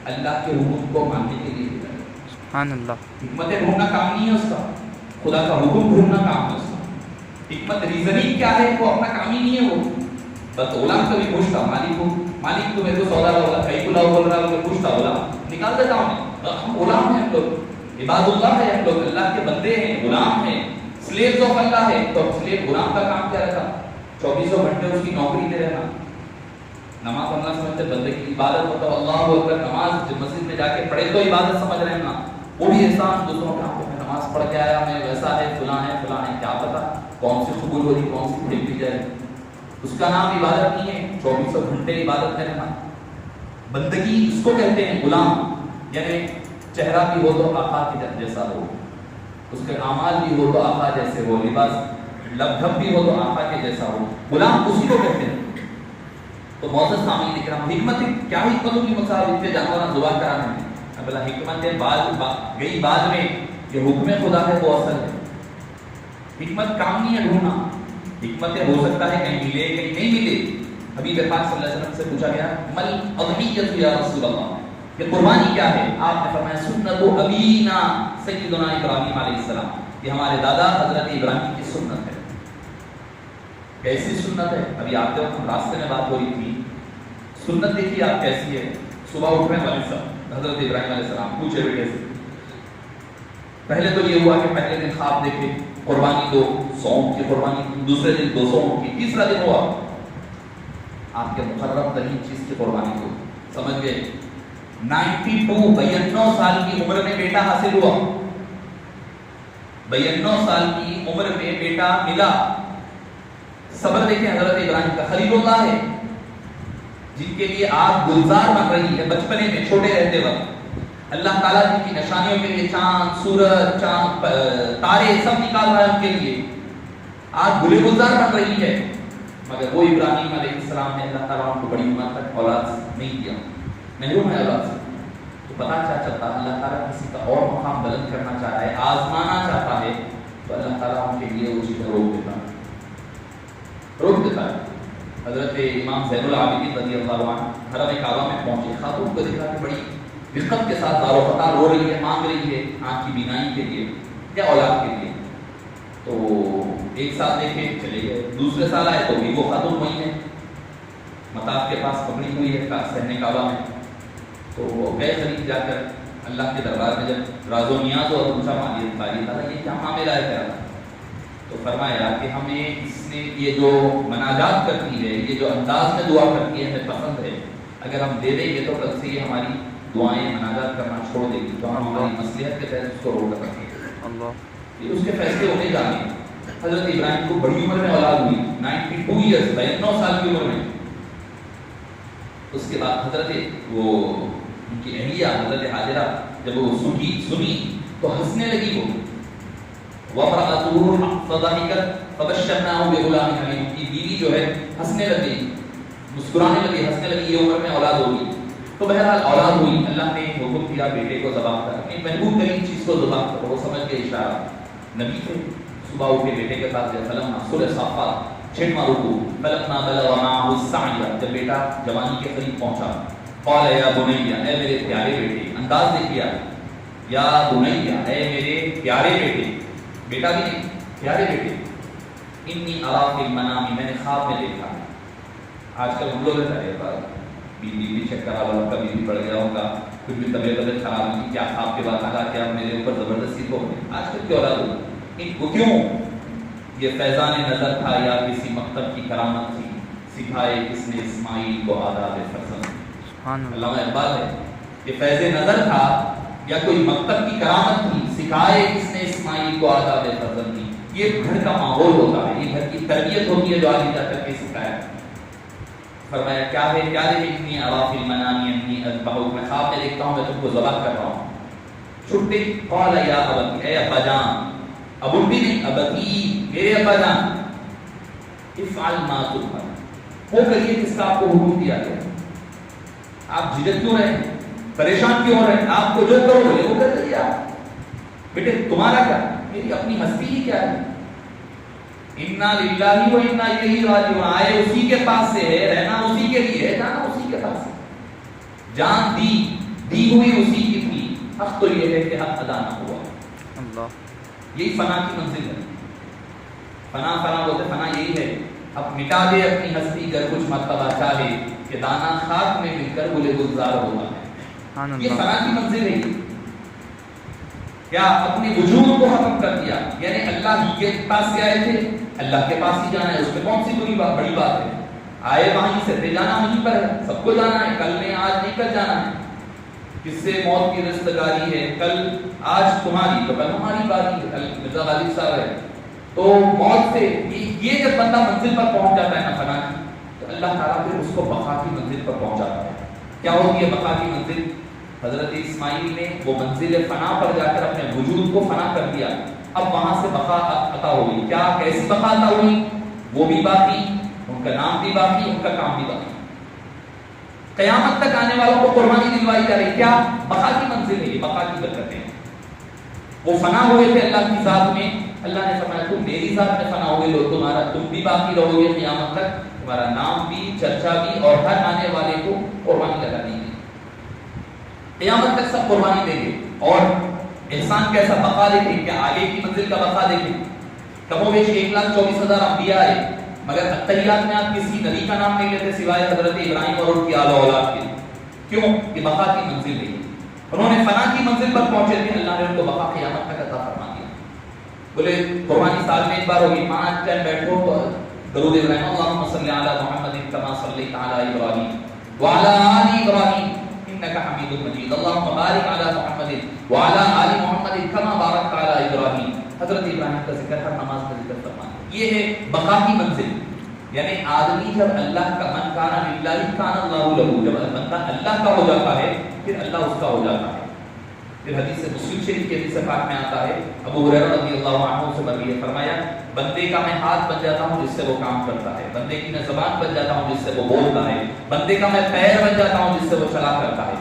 S1: اللہ کے حکم کو ماننے کے لیے بھیجا گیا. سبحان اللہ. حکمتیں ڈھونڈنا کام نہیں ہے اس کا، خدا کا حکم ڈھونڈنا کام ہے اس کا. حکمت ریزننگ کیا ہے وہ اپنا کام ہی نہیں ہے. وہ بس غلام کبھی خوش تھا، مالک تو میرے کو سودا بولا کئی بلاؤ بول رہا ہے، خوش تھا، غلام نکال دیتا ہوں. ہم غلام ہیں، ہم لوگ عباد اللہ ہے، ہم لوگ اللہ کے بندے ہیں، غلام ہیں، سلیوز آف اللہ ہے. تو سلیو غلام کا کام کیا رکھا؟ 24 گھنٹے اس کی نوکری میں رہنا. نماز پڑھنا سمجھتے بندے کی عبادت ہوتا ہے، اللہ اکبر نماز مسجد میں جا کے پڑھے تو عبادت سمجھ رہے ہیں نا. وہ بھی احسان دوسروں کا، میں نماز پڑھ کے آیا، میں ویسا ہے فلاں ہے فلاں ہے، کیا پتا کون سی قبول ہو رہی کون سی پھیل بھی جائے. اس کا نام عبادت نہیں ہے. 24 گھنٹے عبادت میں رہنا بندگی اس کو کہتے ہیں. غلام یعنی چہرہ بھی ہو تو آقا کے جیسا ہو، اس کے اعمال بھی ہو تو آقا جیسے ہو، لباس لب ڈھب بھی ہو تو آقا کے جیسا ہو. غلام اسی کو کہتے ہیں. تو معزز سامعین کرام، حکمت کیا حکمتوں کی مثال اتنے جانور ذبح کرانے میں. بلا حکمت گئی بعد میں، یہ حکم خدا ہے وہ اصل ہے. حکمت کام نہیں ہے ڈھونڈنا. حکمتیں ہو سکتا ہے کہیں ملے کہیں نہیں ملے. حبیب پاک صلی اللہ علیہ وسلم سے پوچھا گیا مل اضحیۃ یا رسول اللہ، کہ قربانی کیا ہے؟ آپ نے فرمایا سنت ابینا سیدنا ابراہیم علیہ السلام، یہ ہمارے دادا حضرت ابراہیم کی سنت ہے. کیسی سنت ہے؟ ابھی آتے وقت ہم راستے میں بات ہو رہی تھی. سنت دیکھیے آپ کیسی ہے. صبح اٹھ رہے ہیں والد صاحب، حضرت ابراہیم علیہ السلام پوچھے بیٹے سے. پہلے تو یہ ہوا کہ پہلے دن خواب دیکھے قربانی دو، سونف کی قربانی، دوسرے دن 2 سونف کی، تیسرا دن ہوا آپ کے مقرب ترین چیز کی قربانی دو. سمجھ گئے؟ 92 سال کی عمر میں بیٹا حاصل ہوا، 92 سال کی عمر میں بیٹا ملا. صبر دیکھیں حضرت ابراہیم کا. خلیل اللہ ہے جن کے لیے آپ گلزار بن رہی ہے بچپنے میں چھوٹے رہتے وقت. اللہ تعالیٰ جن کی نشانیوں کے لیے چاند، سورج، چاند، تارے سب نکال رہا ہے ان کے لیے، آج گلے گلزار بن رہی ہے. مگر وہ ابراہیم علیہ السلام نے اللہ تعالیٰ ان کو بڑی عمر تک اولاد نہیں دیا، محروم ہے اولاد سے. تو پتہ کیا چلتا اللہ تعالیٰ کسی کا اور مقام بلند کرنا چاہتا ہے، آزمانا چاہتا ہے، تو اللہ تعالیٰ ان کے لیے وہ چیزیں روک دیتا ہے. حضرت امام زین العابدین رضی اللہ عنہ حرم کعبہ میں پہنچے، خاتون کو دیکھا کہ بڑی دقت کے ساتھ دار و فقار رو رہی ہے، مانگ رہی ہے آنکھ کی بینائی کے لیے یا اولاد کے لیے. تو ایک سال دیکھے چلے گئے، دوسرے سال آئے تو بھی وہ خاتون وہی ہے، مطاف کے پاس پکڑی ہوئی ہے صحن کعبہ میں. تو وہ گئے قریب جا کر اللہ کے دربار میں جب راز و نیاز اور پوچھا مالی تعالیٰ یہ کیا معاملہ ہے تیرا؟ تو فرمایا کہ ہمیں اس نے یہ جو مناجات کرتی ہے، یہ جو انداز میں دعا کرتی ہے ہمیں پسند ہے، اگر ہم دے دیں گے تو کل سے یہ ہماری دعائیں مناجات کرنا چھوڑ دے گی، تو ہم ہماری مصلحت کے تحت اس کو روک رکھیں گے. یہ اس کے فیصلے ہونے جا رہے ہیں. حضرت ابراہیم کو بڑی عمر میں اولاد ہوئی، 92 ایئرس، 92 سال کی عمر میں. اس کے بعد حضرت وہ ان کی اہلیہ حضرت حاجرہ جب وہ سنی تو ہنسنے لگی. وہ وَامْرَأَتُهُ فَضَحِكَتْ فَبَشَّرْنَاهُ بِغُلَامٍ حَلِيمٍ. کی بیوی جو ہے ہنسنے لگی، مسکرانے لگی، ہنسنے لگی، یہ عمر میں اولاد ہوگی. تو بہرحال اولاد ہوئی، اللہ نے حکم دیا بیٹے کو ذبح کر، اپنی محبوب ترین چیز کو ذبح کرو. وہ سمجھ کے اشارہ نبی تھے. صبح اٹھے بیٹے کے پاس گئے، فلما سورہ صافات 6واں رکوع، فلما بلغ معه السعي، جب بیٹا جوانی کے قریب پہنچا، قال یا بنی، اے میرے پیارے بیٹے. انداز دیکھیے، یا بنی، اے میرے پیارے بیٹے، بیٹا بھی نہیں پیارے بیٹے. انی ارا فی المنام، میں نے خواب میں دیکھا. آج کل ہم لوگ بی چیک کرا لو، آپ کا بی بڑھ گیا ہوگا، کچھ بھی طبیعت خراب ہوگی، کیا خواب کے بعد آگا کیا میرے اوپر زبردستی کو آج کل کی اولاد ہوگی. ان کو کیوں؟ یہ فیضان نظر تھا یا کسی مکتب کی کرامت تھی؟ سکھائے کس نے اسماعیل کو آداب فرزند. علامہ اقبال ہے، یہ فیض نظر تھا یا کوئی مکتب کی کرامت تھی؟ سکھائے کس نے اسماعیل کو آداب فرزند دی. یہ گھر کا ماحول ہوتا ہے، یہ گھر کی تربیت ہوتی ہے جو آگے جا کر کے سکھایا. فرمایا کیا ہے، کیا ہے؟ انی ارا فی المنام انی اذبحک، میں خواب میں دیکھتا ہوں میں تم کو ذبح کر رہا ہوں. چھٹی. قال یا ابتی، اے ابا جان، ابو بھی نہیں، ابتی، میرے ابا جان، افعل ما تؤمر، وہ کریے جس کا آپ کو حکم دیا گیا. آپ جھجک کیوں رہے، پریشان کیوں رہے؟ آپ کو جو کرو بولے وہ کر دیجیے. آپ بیٹے تمہارا کیا، میری اپنی ہستی ہی کیا ہے. انا للہ و انا الیہ راجعون، آئے اسی کے پاس سے ہے، رہنا اسی کے لیے ہے، جانا اسی کے پاس ہے. جان دی ہوئی اسی کی تھی، حق تو یہ ہے کہ حق ادا نہ ہوا. اللہ، یہی فنا کی منزل ہے. فنا بولتے فنا یہی ہے، اب مٹا دے اپنی ہستی گر کچھ مرتبہ چاہے، کہ دانا خاک میں مل کر گلے گلزار ہوتا ہے. یہ فنا کی منزل ہے. کیا اپنے وجود کو ختم کر دیا، یعنی اللہ کے پاس سے آئے تھے، اللہ کے پاس ہی جانا ہے. اس میں کون سی بڑی بات ہے؟ آئے وہیں سے تھے، جانا وہیں پر ہے، سب کو جانا ہے. کل نہیں، آج نہیں، کل جانا ہے. کس سے موت کی رستگاری ہے، کل آج تمہاری تو کل ہماری باری ہے. کل مرزا غالب صاحب ہے تو موت سے یہ جب بندہ منزل پر پہنچ جاتا ہے نا فنا کی، تو اللہ تعالیٰ پھر اس کو بقا کی منزل پر پہنچاتا ہے. کیا ہوتی ہے بقا کی منزل؟ حضرت اسماعیل نے وہ منزل فنا پر جا کر اپنے وجود کو فنا کر دیا. اب وہاں سے بقا عطا ہوئی. کیا کیسی بقا عطا ہوئی؟ وہ بھی باقی، ان کا نام بھی باقی، ان کا کام بھی باقی. قیامت تک آنے والوں کو قربانی دلوائی جا رہی. کیا؟ بقا کی منزل ہے، یہ بقا کی برکتیں ہیں. وہ فنا ہوئے تھے اللہ کی ذات میں، اللہ نے فرمایا تم میری ذات میں فنا ہوئے لو، تم بھی باقی رہو گے قیامت تک، تمہارا نام بھی، چرچا بھی، اور ہر آنے والے کو قربانی لگا دی گئی. قیامت تک سب قربانی دیں گے. اور احسان کیسا، بقا دیکھیں، کیا آگے کی منزل کا بقا دیکھیں. کم و بیش 1,24,000 انبیاء آئے، مگر اتحیات میں آپ کسی نبی کا نام نہیں لیتے سوائے حضرت ابراہیم اور ان کی آل و اولاد کے. کیوں؟ کہ بقا کی منزل ہے. انہوں نے فنا کی منزل پر پہنچے تھے، اللہ نے ان کو بقا قیامت تک عطا فرما دیا۔ بولے قربانی سال میں ایک بار ہوگی، 5 ٹائم بیٹھو درود ابراہیم، اللہم صلی علی محمد کما صلیت علی ابراہیم وعلی آل ابراہیم انک حمید مجید، اللہم بارک علی محمد وعلی آل محمد کما بارکت علی ابراہیم۔ حضرت ابراہیم کا ذکر ہر نماز میں ذکر فرماتے، یہ ہے بقا کی منزل۔ یعنی آدمی جب اللہ کا من کان للہ کان اللہ لہ، جب بندہ اللہ کا ہو جاتا ہے پھر اللہ اس کا ہو جاتا ہے۔ پھر حدیث مسلم شریف کے حدیث پاک میں آتا ہے، ابو ہریرہ رضی اللہ عنہ سے مروی ہے، فرمایا بندے کا میں ہاتھ بن جاتا ہوں جس سے وہ کام کرتا ہے، بندے کی میں زبان بن جاتا ہوں جس سے وہ بولتا ہے، بندے کا میں پیر بن جاتا ہوں جس سے وہ چلا کرتا ہے۔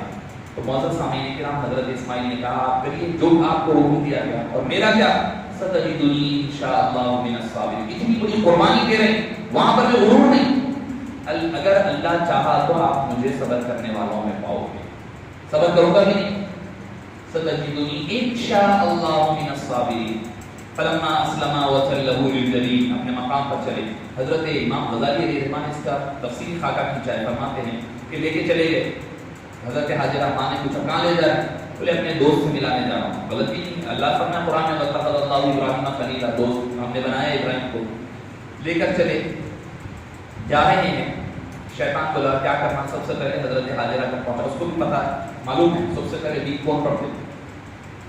S1: تو معزز سامعین کرام، حضرت اسماعیل نے کہا آپ کریے جو آپ کو حکم دیا گیا، اور میرا کیا، ستجدنی انشاءاللہ من الصابرین۔ اتنی بڑی قربانی دے رہے ہیں، وہاں پر بھی غرور نہیں، اگر اللہ چاہا تو آپ مجھے صبر کرنے والوں میں پاؤ گے۔ صبر کرو گا کہ نہیں، ستجدنی انشاءاللہ من الصابرین۔ فلما اسلم وتلہ للجبین، اپنے مقام پر چلے۔ حضرت امام غزالی علیہ الرحمہ نے اس کا تفصیل خاکہ کھینچا ہے، فرماتے ہیں کہ لے کے چلے گئے۔ حضرت حاجرہ ماں نے پوچھا کہاں لے جا رہے ہیں؟ بولے اپنے دوست سے ملانے جا رہا ہوں۔ غلطی نہیں، اللہ فرمایا قرآن میں واتخذ اللہ ابراہیم خلیلا، دوست ہم نے بنایا ابراہیم کو۔ لے کر چلے، جا رہے ہیں، شیطان بولا کیا کرنا، سب سے پہلے حضرت حاجرہ تک پہنچا، اس کو بھی پتا ہے، معلوم ہے سب سے پہلے دین کون پڑھتے،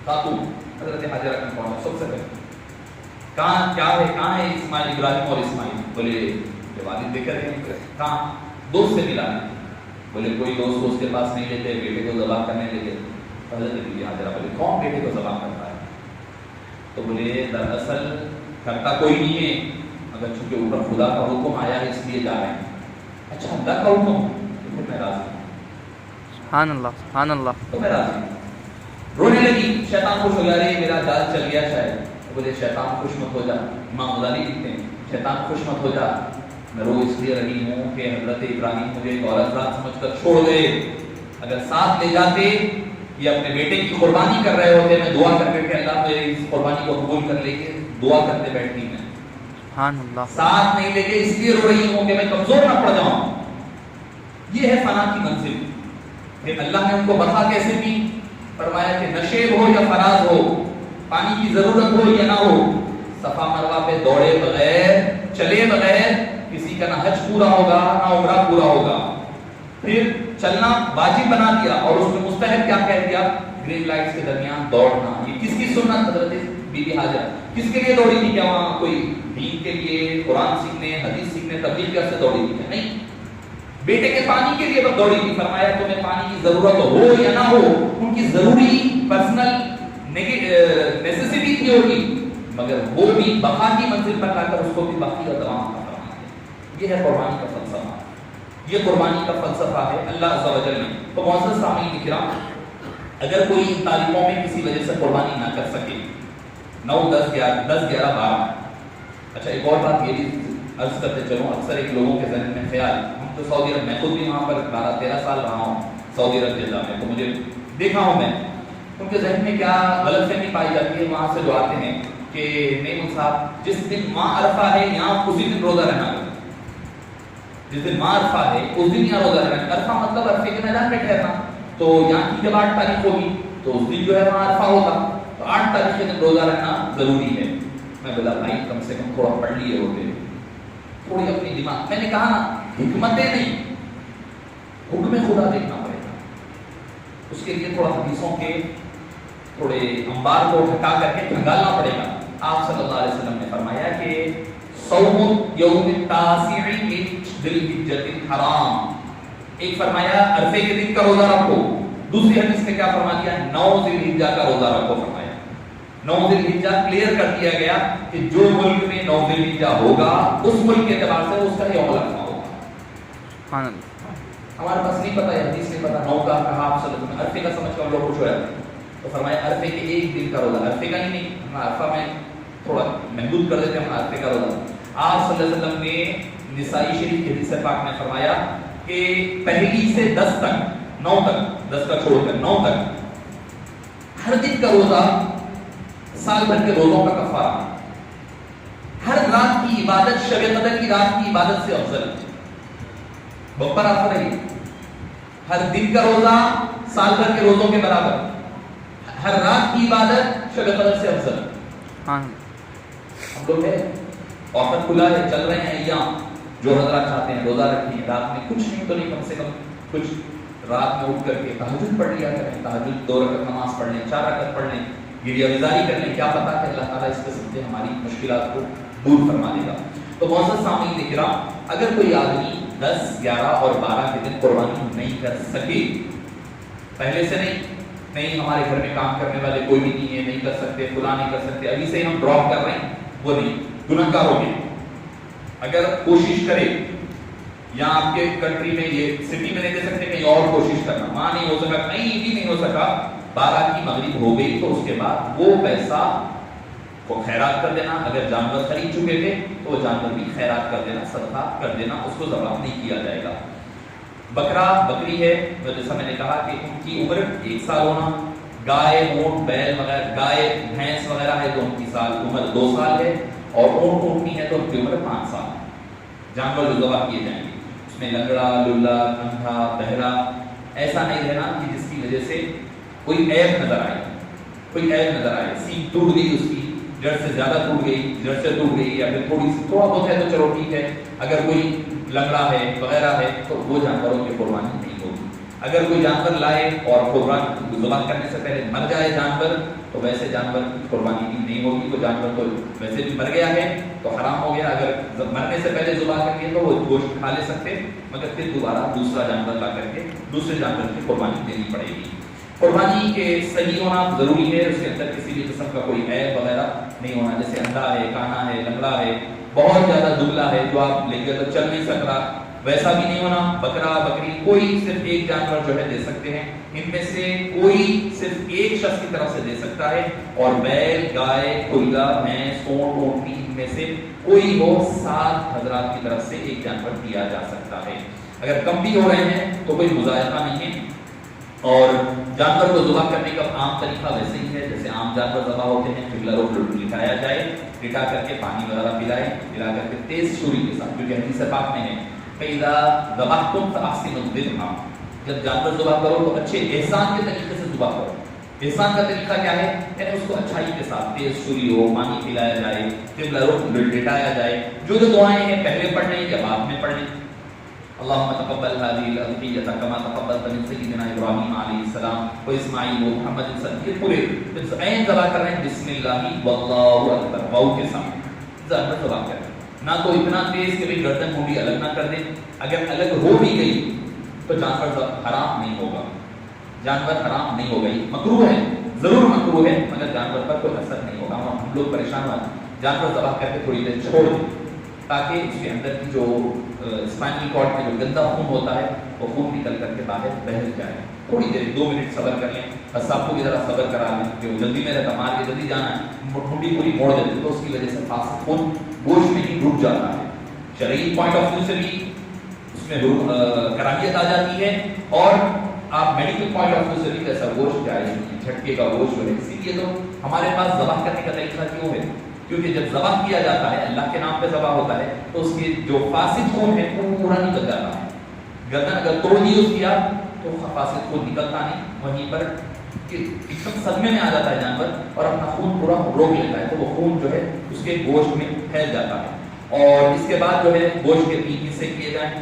S1: خاتون حضرت حاجرہ تک پہنچا سب سے پہلے۔ کہاں کیا ہے، کہاں ہے اسماعیل، ابراہیم اور اسماعیل؟ بولے کہ والد دے کر ہیں، کہاں؟ دوست سے ملا۔ بولے کوئی دوست اس کے پاس نہیں لیتے، بیٹے کو ذبح کرنے لے گئے۔ حضرت بیوی حاجرہ بولے کون بیٹے کو ذبح کرتا ہے؟ تو بولے دراصل کرتا کوئی نہیں ہے، مگر چونکہ اوپر خدا کا حکم آیا ہے اس لیے جا رہے ہیں۔ اچھا اللہ کا حکم، تو پھر میں راضی ہوں۔
S2: سبحان اللہ سبحان اللہ۔
S1: تو میں راضی ہوں۔ رونے لگی، شیطان خوش ہو گیا، رہے میرا جال چل گیا شاید۔ بولے شیطان خوش مت ہو جا، امام غزالی لکھتے ہیں شیطان خوش مت ہو جا، میں رو اس لیے رہی ہوں کہ حضرت ابراہیم مجھے ایک عورت ذات سمجھ کر چھوڑ گئے، اگر ساتھ لے جاتے یا اپنے بیٹے کی قربانی کر رہے ہوتے، میں دعا کر کے اللہ میری اس قربانی کو قبول کر لے کے دعا کرتے بیٹھتی میں،
S2: سبحان اللہ۔
S1: ساتھ نہیں لے کے اس لیے رو رہی ہوں کہ میں کمزور نہ پڑ جاؤں۔ یہ ہے فنا کی منزل کہ اللہ نے ان کو بقا کیسے دی، فرمایا کہ نشیب ہو یا فراز ہو، پانی کی ضرورت ہو یا نہ ہو، صفا مروہ پہ دوڑے بغیر، چلے بغیر کسی کا نہ حج پورا ہوگا نہ عمرہ پورا ہوگا۔ پھر چلنا واجب بنا دیا اور اس میں مستحب کیا کہہ دیا، گرین لائٹس کے درمیان دوڑنا۔ یہ کس کی سنت؟ حضرت بی بی حاجرہ کس کے لیے دوڑی تھی؟ کیا وہاں کوئی دین کے لیے، قرآن سیکھنے، حدیث سیکھنے، تبلیغ کے سے دوڑی تھی؟ نہیں، بیٹے کے پانی کے لیے دوڑی تھی۔ فرمایا تمہیں پانی کی ضرورت ہو یا نہ ہو، ان کی ضروری پرسنل نیسیسٹی تھی ہوگی، مگر وہ بھی بقا کی منزل پر لا کر اس کو بھی باقی اور دوام کا فرمایا۔ یہ ہے قربانی کا فلسفہ، یہ قربانی کا فلسفہ ہے اللہ عز و جل نے۔ تو معزز سامعین کرام، اگر کوئی ان تعلیموں میں کسی وجہ سے قربانی نہ کر سکے، 9 10 11 10 11 12، اچھا ایک اور بات یہ بھی عرض کرتے چلوں، اکثر ایک لوگوں کے ذہن میں خیال، ہم تو سعودی عرب، میں خود بھی وہاں پر 12 13 سال رہا ہوں سعودی عرب جدہ میں، تو مجھے دیکھا ہوں میں، ان کے ذہن میں کیا غلط فہمی پائی جاتی ہے وہاں سے جو آتے ہیں کہ نہیں صاحب جس دن ماں عرفہ ہے یہاں اسی دن روزہ رہنا ہے، جس دن ماں عرفہ ہے اس دن یہاں روزہ رہنا ہے۔ عرفہ مطلب عرفے کے میدان میں ٹھہرنا، تو یہاں کی جب 8 تاریخ ہوگی تو اس دن جو ہے وہاں عرفہ ہوگا، تو 8 تاریخ کے دن روزہ رہنا ضروری ہے۔ میں بولا بھائی کم سے کم تھوڑا پڑھ لیے ہوتے، تھوڑی اپنی دماغ، میں نے کہا نا حکمتیں نہیں، حکم خدا دیکھنا پڑے گا، اس کے لیے تھوڑا حدیثوں کے تھوڑے انبار کو ہٹا کر کے کھنگالنا پڑے گا۔ آپ صلی اللہ علیہ وسلم نے فرمایا کہ صوم یوم التاسع من ذی الحجۃ الحرام، ایک فرمایا عرفے کے دن کا روزہ رکھو، دوسری حدیث میں کیا فرما دیا، 9 ذی الحجہ کا روزہ رکھو، فرمایا 9 ذی الحجہ کلیئر کر دیا گیا کہ جو ملک میں 9 ذی الحجہ ہوگا اس ملک کے اعتبار سے اس کا یوم عرفہ ہوگا۔ ہمارے پاس نہیں پتا ہے، حدیث نہیں پتا 9 کا کہا آپ صلی اللہ علیہ وسلم، عرفے کا سمجھ کر لوگ خوش ہو جاتے ہیں، تو فرمایا عرفے کے ایک دن کا روزہ، عرفے کا ہی نہیں، ہم عرفہ میں تھوڑا محدود کر دیتے ہیں، ہم عرفے کا روزہ۔ آپ صلی اللہ علیہ وسلم نے نسائی شریف کے حدیث پاک میں فرمایا کہ پہلی سے 10 تک، 9 تک، 10 کا چھوڑ کر 9 تک ہر دن کا روزہ سال بھر کے روزوں کا کفارہ، ہر رات کی عبادت شب قدر کی رات کی عبادت سے افضل ہے، بپر آفر ہے، ہر دن کا روزہ سال بھر کے روزوں کے برابر، ہر رات کی عبادت شب قدر سے افضل.
S2: ہاں
S1: ہم لوگ ہے آفر کھلا ہے, چل رہے ہیں ایام, جو حضرات چاہتے ہیں روزہ رکھیں, رات میں کچھ نہیں تو نہیں کم سے کم کچھ رات میں اٹھ کر کے تہجد پڑھ لیا کریں, تہجد 2 رکعت نماز پڑھ لیں, 4 رکعت پڑھ لیں, گریہ گزاری کر لیں, کیا پتا کہ اللہ تعالیٰ اس قسم سے ہماری مشکلات کو دور فرما دے گا. تو معزز سامعین کرام, اگر کوئی آدمی 10, 11 اور 12 کے دن قربانی نہیں کر سکے, پہلے سے نہیں ہمارے گھر میں کام کرنے والے کوئی بھی نہیں ہے, نہیں کر سکتے, فلاں نہیں کر سکتے, ابھی سے ہم ڈراپ کر رہے ہیں, وہ نہیں, گنہگار ہو گئے. اگر کوشش کرے, یا آپ کے کنٹری میں یہ سٹی میں نہیں دے سکتے, کہیں اور کوشش کرنا, وہاں نہیں ہو سکا, کہیں بھی نہیں ہو سکا, 12 کی مغرب ہو گئی تو اس کے بعد وہ پیسہ کو خیرات کر دینا. اگر جانور خرید چکے تھے تو وہ جانور بھی خیرات کر دینا, صدقہ کر دینا, اس کو ذبح نہیں کیا جائے گا. بکرا بکری ہے, جیسا میں نے کہا کہ ان کی عمر 1 سال ہونا. گائے, اونٹ, بیل وغیرہ, گائے بھینس وغیرہ ہے تو ان کی عمر 2 سال ہے, اور اونٹ اونٹنی ہے تو ان کی عمر 5 سال. جانور جو ذبح کیے جائیں گے اس میں لنگڑا, للا, اندھا, بہرا ایسا نہیں رہنا کہ جس کی وجہ سے کوئی عیب نظر آئے, کوئی عیب نظر آئے, سینگ ٹوٹ گئی اس کی, جڑ سے زیادہ ٹوٹ گئی, جڑ سے ٹوٹ گئی, یا پھر تھوڑا بہت ہے تو چلو ٹھیک ہے. اگر کوئی لنگڑا ہے وغیرہ ہے تو وہ جانوروں کی قربانی نہیں ہوگی. اگر کوئی جانور لائے اور قربانی ذبح کرنے سے پہلے مر جائے جانور, تو ویسے جانور کی قربانی بھی نہیں ہوگی. وہ جانور تو ویسے بھی مر گیا ہے تو حرام ہو گیا. اگر مرنے سے پہلے ذبح کر کے تو وہ گوشت کھا لے سکتے, مگر پھر دوبارہ دوسرا جانور لا کر کے دوسرے جانور کی قربانی دینی پڑے گی. قربانی کے صحیح ہونا ضروری ہے, اس کے اندر کسی بھی قسم کا کوئی عیب وغیرہ نہیں ہونا, جیسے اندھا ہے, کانا ہے, لنگڑا ہے, بہت زیادہ دبلا ہے جو آپ لیں گے تو چل نہیں سک رہا, ویسا بھی نہیں ہونا. بکرا بکری کوئی صرف ایک جانور جو ہے دے سکتے ہیں, ان میں سے کوئی صرف ایک شخص کی طرف سے دے سکتا ہے, اور بیل, گائے, کھلگا, بھینس, اونٹ, اونٹنی ان میں سے کوئی ہو 7 حضرات کی طرف سے ایک جانور دیا جا سکتا ہے. اگر کم بھی ہو رہے ہیں تو کوئی مذائقہ نہیں ہے. اور جانور کو ذبح کرنے کا عام طریقہ ویسے ہی ہے جیسے عام جانور ذبح ہوتے ہیں, پھر لٹایا جائے, لٹا کر کے پانی وغیرہ پلائے, پلا کر کے تیز چھری کے ساتھ, کیونکہ حدیث پاک میں ہے فَإِذَا ذَبَحْتُمْ فَأَحْسِنُوا الذِّبْحَ, جب جانور ذبح کرو تو اچھے احسان کے طریقے سے ذبح کرو. احسان کا طریقہ کیا ہے, یعنی اس کو اچھائی کے ساتھ تیز چھری ہو, پانی پلایا جائے, پھر لٹایا جائے. جو دعائیں ہیں پہلے پڑھ لیں یا بعد میں پڑھ لیں. اللهم تقبل هذه الأضحية كما تقبلت من سيدنا إبراهيم عليه السلام وإسماعيل ومحمد صلی اللہ علیہ وسلم. پورے عین ذبح کر رہے ہیں بسم اللہ واللہ اکبر, واو کے ساتھ ذبح ذبح کر رہے ہیں, نہ تو اتنا تیز کہ بھی گردن مونڈی الگ نہ کر دیں. اگر الگ ہو بھی گئی تو جانور حرام نہیں ہوگا, جانور حرام نہیں ہو گئی, مکروہ ہے, ضرور مکروہ ہے, مگر جانور پر کوئی اثر نہیں ہوگا. ہم لوگ پریشان ہوئے, جانور ذبح کر کے تھوڑی دیر چھوڑ دیں تاکہ اس کے اندر کی جو اسپائنل کارڈ میں جو گندا خون ہوتا ہے وہ خون نکل کر کے باہر بہہ جائے. تھوڑی دیر 2 منٹ صبر کر لیں, بس آپ کو بھی ذرا صبر کرا لیں کہ وہ جلدی میں رہتا, مار کے جلدی جانا ہے, ٹھنڈی پوری موڑ دیتے تو اس کی وجہ سے فاسد خون گوشت میں ہی رک جاتا ہے. شرعی پوائنٹ آف ویو سے بھی اس میں کراہیت آ جاتی ہے, اور آپ میڈیکل پوائنٹ آف ویو سے بھی ایسا گوشت جائز نہیں ہے, جھٹکے کا گوشت جو ہے. اسی لیے تو ہمارے پاس ذبح کرنے کا طریقہ کیوں ہے, کیونکہ جب ذبح کیا جاتا ہے اللہ کے نام پہ ذبح ہوتا ہے تو اس کی جو فاسد خون ہے وہ پورا نکل جاتا ہے. گردن اگر توڑ دی اس کی آپ تو فاسد خون نکلتا نہیں, وہیں پر ایک دم صدمے میں آ جاتا ہے جانور اور اپنا خون پورا روک لیتا ہے, تو وہ خون جو ہے اس کے گوشت میں پھیل جاتا ہے. اور اس کے بعد جو ہے گوشت کے 3 حصے کیے جائیں,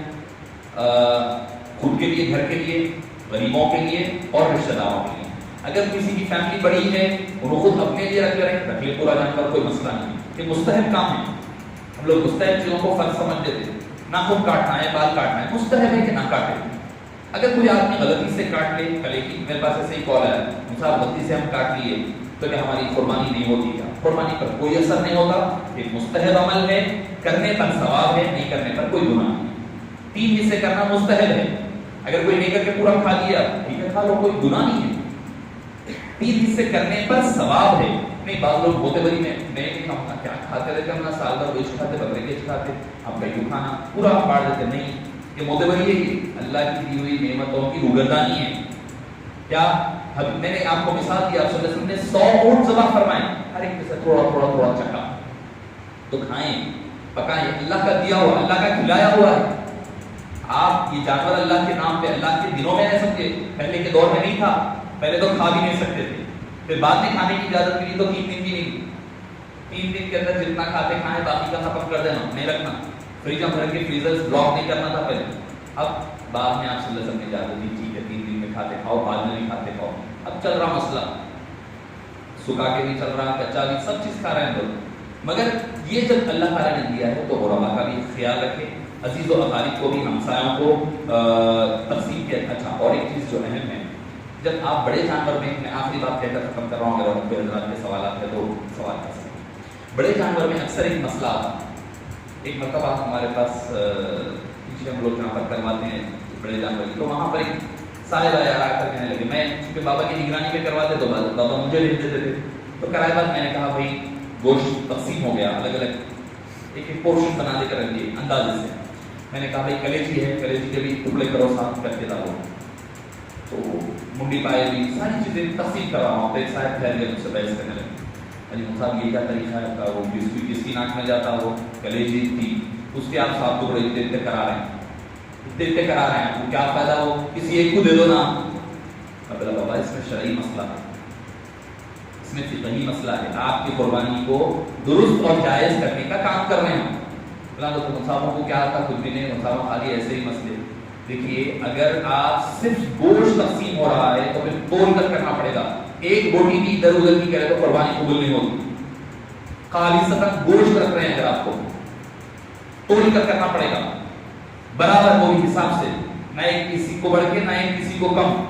S1: خود کے لیے, گھر کے لیے, غریبوں کے لیے اور رشتہ داروں کے لیے. اگر کسی کی فیملی بڑی ہے انہوں خود اپنے لیے رکھ لے پورا جانور, کوئی مسئلہ نہیں. یہ مستحب کام ہے, ہم لوگ مستحب چیزوں کو فرض سمجھ لیتے ہیں. ناخن کاٹنا ہے, بال کاٹنا ہے, مستحب ہے کہ نہ کاٹے. اگر کوئی آدمی غلطی سے کاٹ لے, کلے کی میرے پاس ایسے ہی کال ہے, صاحب غلطی سے ہم کاٹ لیے تو کیا ہماری قربانی نہیں ہوتی کیا؟ قربانی پر کوئی اثر نہیں ہوتا. ایک مستحب عمل ہے, کرنے پر ثواب ہے, نہیں کرنے پر کوئی گناہ نہیں. 3 حصے کرنا مستحب ہے. اگر کوئی نہیں کر کے پورا کھا لیا ٹھیک ہے, کھا لو, کوئی گناہ نہیں ہے. 3 حصے کرنے پر ثواب ہے. نہیں بعض لوگ ہوتے بری میں نہیں, ہم کیا کھاتے رہتے, ہم سال بھر گوشت کھاتے, بکرے گوشت کھاتے, اب کہیں کھانا پورا پاڑ دیتے. نہیں, یہ موتے بری ہے, یہ اللہ کی دی ہوئی نعمتوں کی روگردانی ہے. کیا میں نے آپ کو مثال دی, آپ صلی اللہ علیہ وسلم نے 100 اونٹ ذبح فرمائے, ہر ایک میں سے تھوڑا تھوڑا تھوڑا چکھا تو کھائیں, پکائیں. اللہ کا دیا ہوا, اللہ کا کھلایا ہوا ہے. آپ یہ جانور اللہ کے نام پہ, اللہ کے دنوں میں نہیں سمجھے. پہلے کے دور میں نہیں تھا, پہلے تو کھا بھی نہیں سکتے تھے. پھر بعد میں کھانے کی اجازت ملی تو 3 دن کی نہیں، 3 دن کے اندر جتنا کھاتے کھائیں، باقی کا ختم کر دینا، نہیں رکھنا، فریج میں بھر کے فریزر بلاک نہیں کرنا تھا پہلے۔ اب بعد میں آپ صلی اللہ علیہ وسلم نے اجازت دی، ٹھیک ہے 3 دن میں کھاتے کھاؤ، بعد میں نہیں کھاتے کھاؤ۔ اب چل رہا مسئلہ، سکھا کے بھی چل رہا، کچا بھی، سب چیز کھا رہے ہیں لوگ، مگر یہ جب اللہ تعالیٰ نے دیا ہے تو غربا کا بھی خیال رکھے، عزیز و اقارب کو بھی، ہمسایوں کو تقسیم کیا۔ اچھا، اور ایک چیز جو اہم ہے، جب آپ بڑے جانور میں آخری بات کہہ کر ختم کر رہا ہوں، اگر کوئی حضرات کے سوالات ہیں تو سوال کر سکتے ہیں۔ بڑے جانور میں اکثر ایک مسئلہ آتا ہے۔ ایک مرتبہ ہمارے پاس پیچھے ہم لوگ جہاں پر کرواتے ہیں بڑے جانور کی، تو وہاں پر ایک صاحب آیا آ کر کہنے لگے، میں چونکہ بابا کی نگرانی میں کرواتے تو بابا مجھے بھیج دیتے تھے، تو کرائے بعد میں نے کہا بھائی گوشت تقسیم ہو گیا، الگ الگ ایک ایک پورشن بنا دے کر رکھ دیے اندازے سے۔ میں نے کہا بھائی کلیجی ہے، کلیجی کے بھی ٹکڑے کرو، صاف کر کے ڈالو، تو منڈی پائے بھی، ساری چیزیں تقسیم کرا رہا ہوں۔ تو ایک صاحب ٹھہر گئے، مجھ سے بحث کرنے لگے، علی صاحب یہ کیا طریقہ ہے کا، وہ کس کی ناک میں جاتا، وہ کلیجی تھی، اس کے آپ صاف ٹکڑے اتنے کرا رہے ہیں، اتنے کرا رہے ہیں، کیا فائدہ، وہ کسی ایک کو دے دو نا۔ اب بابا اس میں شرعی مسئلہ ہے، اس میں فقہی مسئلہ ہے، آپ کی قربانی کو درست اور جائز کرنے کا کام کر رہے ہیں۔ تو مسافروں کو کیا آتا، کچھ بھی نہیں، مسافر خالی ایسے ہی مسئلے۔ دیکھیے اگر آپ صرف گوشت تقسیم ہو رہا ہے تو پھر تول کر کرنا پڑے گا، ایک بوٹی بھی ادھر ادھر کی کرے تو قربانی قبول نہیں ہوگی۔ خالصتاً گوشت رکھ رہے ہیں اگر آپ کو، تول کر کرنا پڑے گا برابر وہی حساب سے، نہ ایک کسی کو بڑھ کے نہ ایک کسی کو کم۔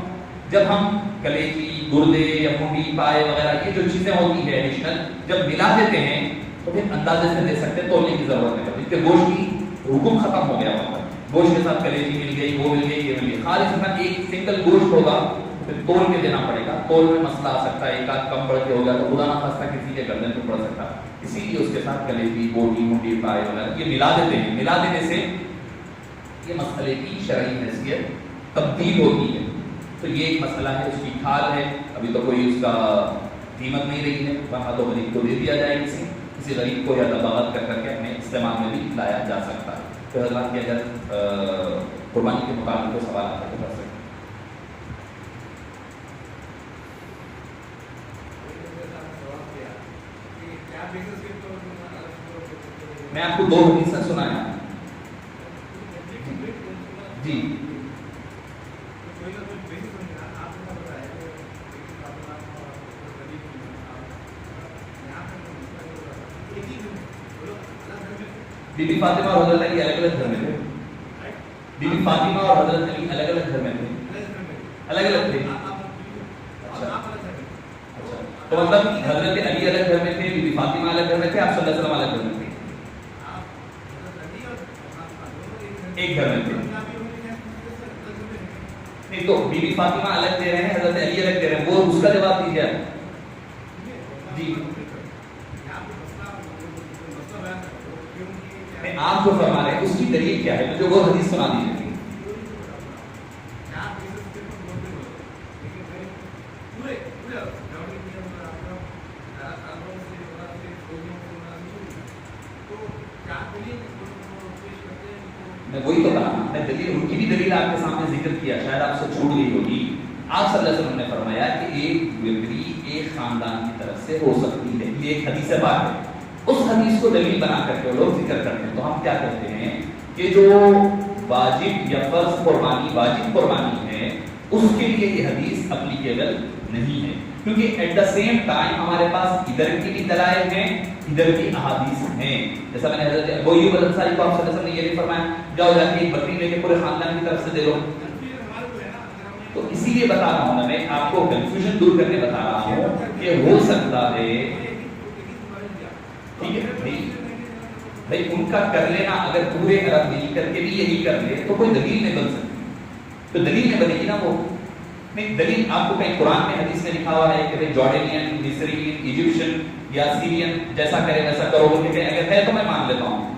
S1: جب ہم کلیجی، گردے یا منڈی پائے وغیرہ یہ جو چیزیں ہوتی ہے ایڈیشنل، جب ملا دیتے ہیں تو پھر اندازے سے دے سکتے ہیں، تولنے کی ضرورت نہیں پڑتی، کہ گوشت کی حکم ختم ہو گیا وہاں پر، گوشت کے ساتھ کلیجی مل گئی، وہ مل گئی، یہ مل گئی، خالص ایک سنگل گوشت ہوگا پھر تول کے دینا پڑے گا۔ تول میں مسئلہ آ سکتا ہے، ایک آدھ کم بڑھ کے ہو گیا تو خدا نہ خواستہ کسی کے گردن پہ پڑ سکتا ہے، اسی لیے اس کے ساتھ کلیجی، بوٹی، منڈی پائے وغیرہ یہ ملا دیتے ہیں۔ ملا دینے سے یہ مسئلے کی شرعی حیثیت تبدیل ہوتی ہے، تو یہ ایک مسئلہ ہے، اس کی کھال ہے، ابھی تو کوئی اس کا قیمت نہیں رہی ہے، وہاں تو غریب کو دے دیا جائے، کسی غریب کو یا دباغت کر کر کے اپنے استعمال میں بھی لایا جا سکتا ہے۔ تو حضرات کی اگر قربانی کے متعلق کو سوال آتا ہے تو کر سکتے ہیں۔ میں آپ کو 2 حدیثیں سنایا جی، بی بی فاطمہ اور حضرت علی الگ الگ گھر میں تھے، بی بی فاطمہ اور حضرت علی الگ الگ گھر میں تھے، الگ الگ تھے۔ اچھا، تو مطلب حضرت علی الگ گھر میں تھے، بی بی فاطمہ الگ گھر میں تھے، آپ صلی اللہ علیہ وسلم الگ گھر میں تھے، ایک گھر میں تھے۔ نہیں تو بی بی فاطمہ الگ دے رہے ہیں، حضرت علی الگ دے رہے ہیں، وہ اس کا جواب دیجیے جی۔ آپ جو فرما رہے ہیں اس کی دلیل کیا ہے، مجھے وہ حدیث سنا دیجیے۔ میں وہی تو کہا، میں دلیل، ان کی بھی دلیل آپ کے سامنے ذکر کیا، شاید آپ سے چھوٹ گئی ہوگی۔ آپ صلی اللہ علیہ وسلم نے فرمایا کہ ایک وردی ایک خاندان کی طرف سے ہو سکتی ہے، یہ ایک حدیث بات ہے، اس حدیث کو دلیل بنا کر کے لوگ ذکر کرتے ہیں۔ تو ہم کیا کہتے ہیں کہ جو واجب یا فرض قربانی، واجب قربانی ہے، اس کے لیے یہ حدیث اپلیکیبل نہیں ہے، کیونکہ ایٹ دا سیم ٹائم ہمارے پاس ادھر کی بھی دلائل ہیں، ادھر کی احادیث ہیں۔ جیسا میں نے حضرت ابو ایوب الانصاری کو آپ صلی اللہ علیہ وسلم نے یہ نہیں فرمایا جاؤ جا کے ایک بکری لے کے پورے خاندان کی طرف سے دے دو، تو اسی لیے بتا رہا ہوں میں آپ کو کنفیوژن دور کرنے بتا رہا ہوں کہ ہو سکتا ہے، ٹھیک ہے بھائی ان کا کر لینا، اگر پورے عرب مل کر کے بھی یہی کر لے تو کوئی دلیل نہیں بن سکتی، تو دلیل نہیں بنے گی نا وہ، نہیں دلیل آپ کو کہیں قرآن میں حدیث میں لکھا ہوا ہے کہ جارڈینین، مصری، ایجپشن یا سیرین جیسا کرے ویسا کرو، اگر ہے تو میں مان لیتا ہوں،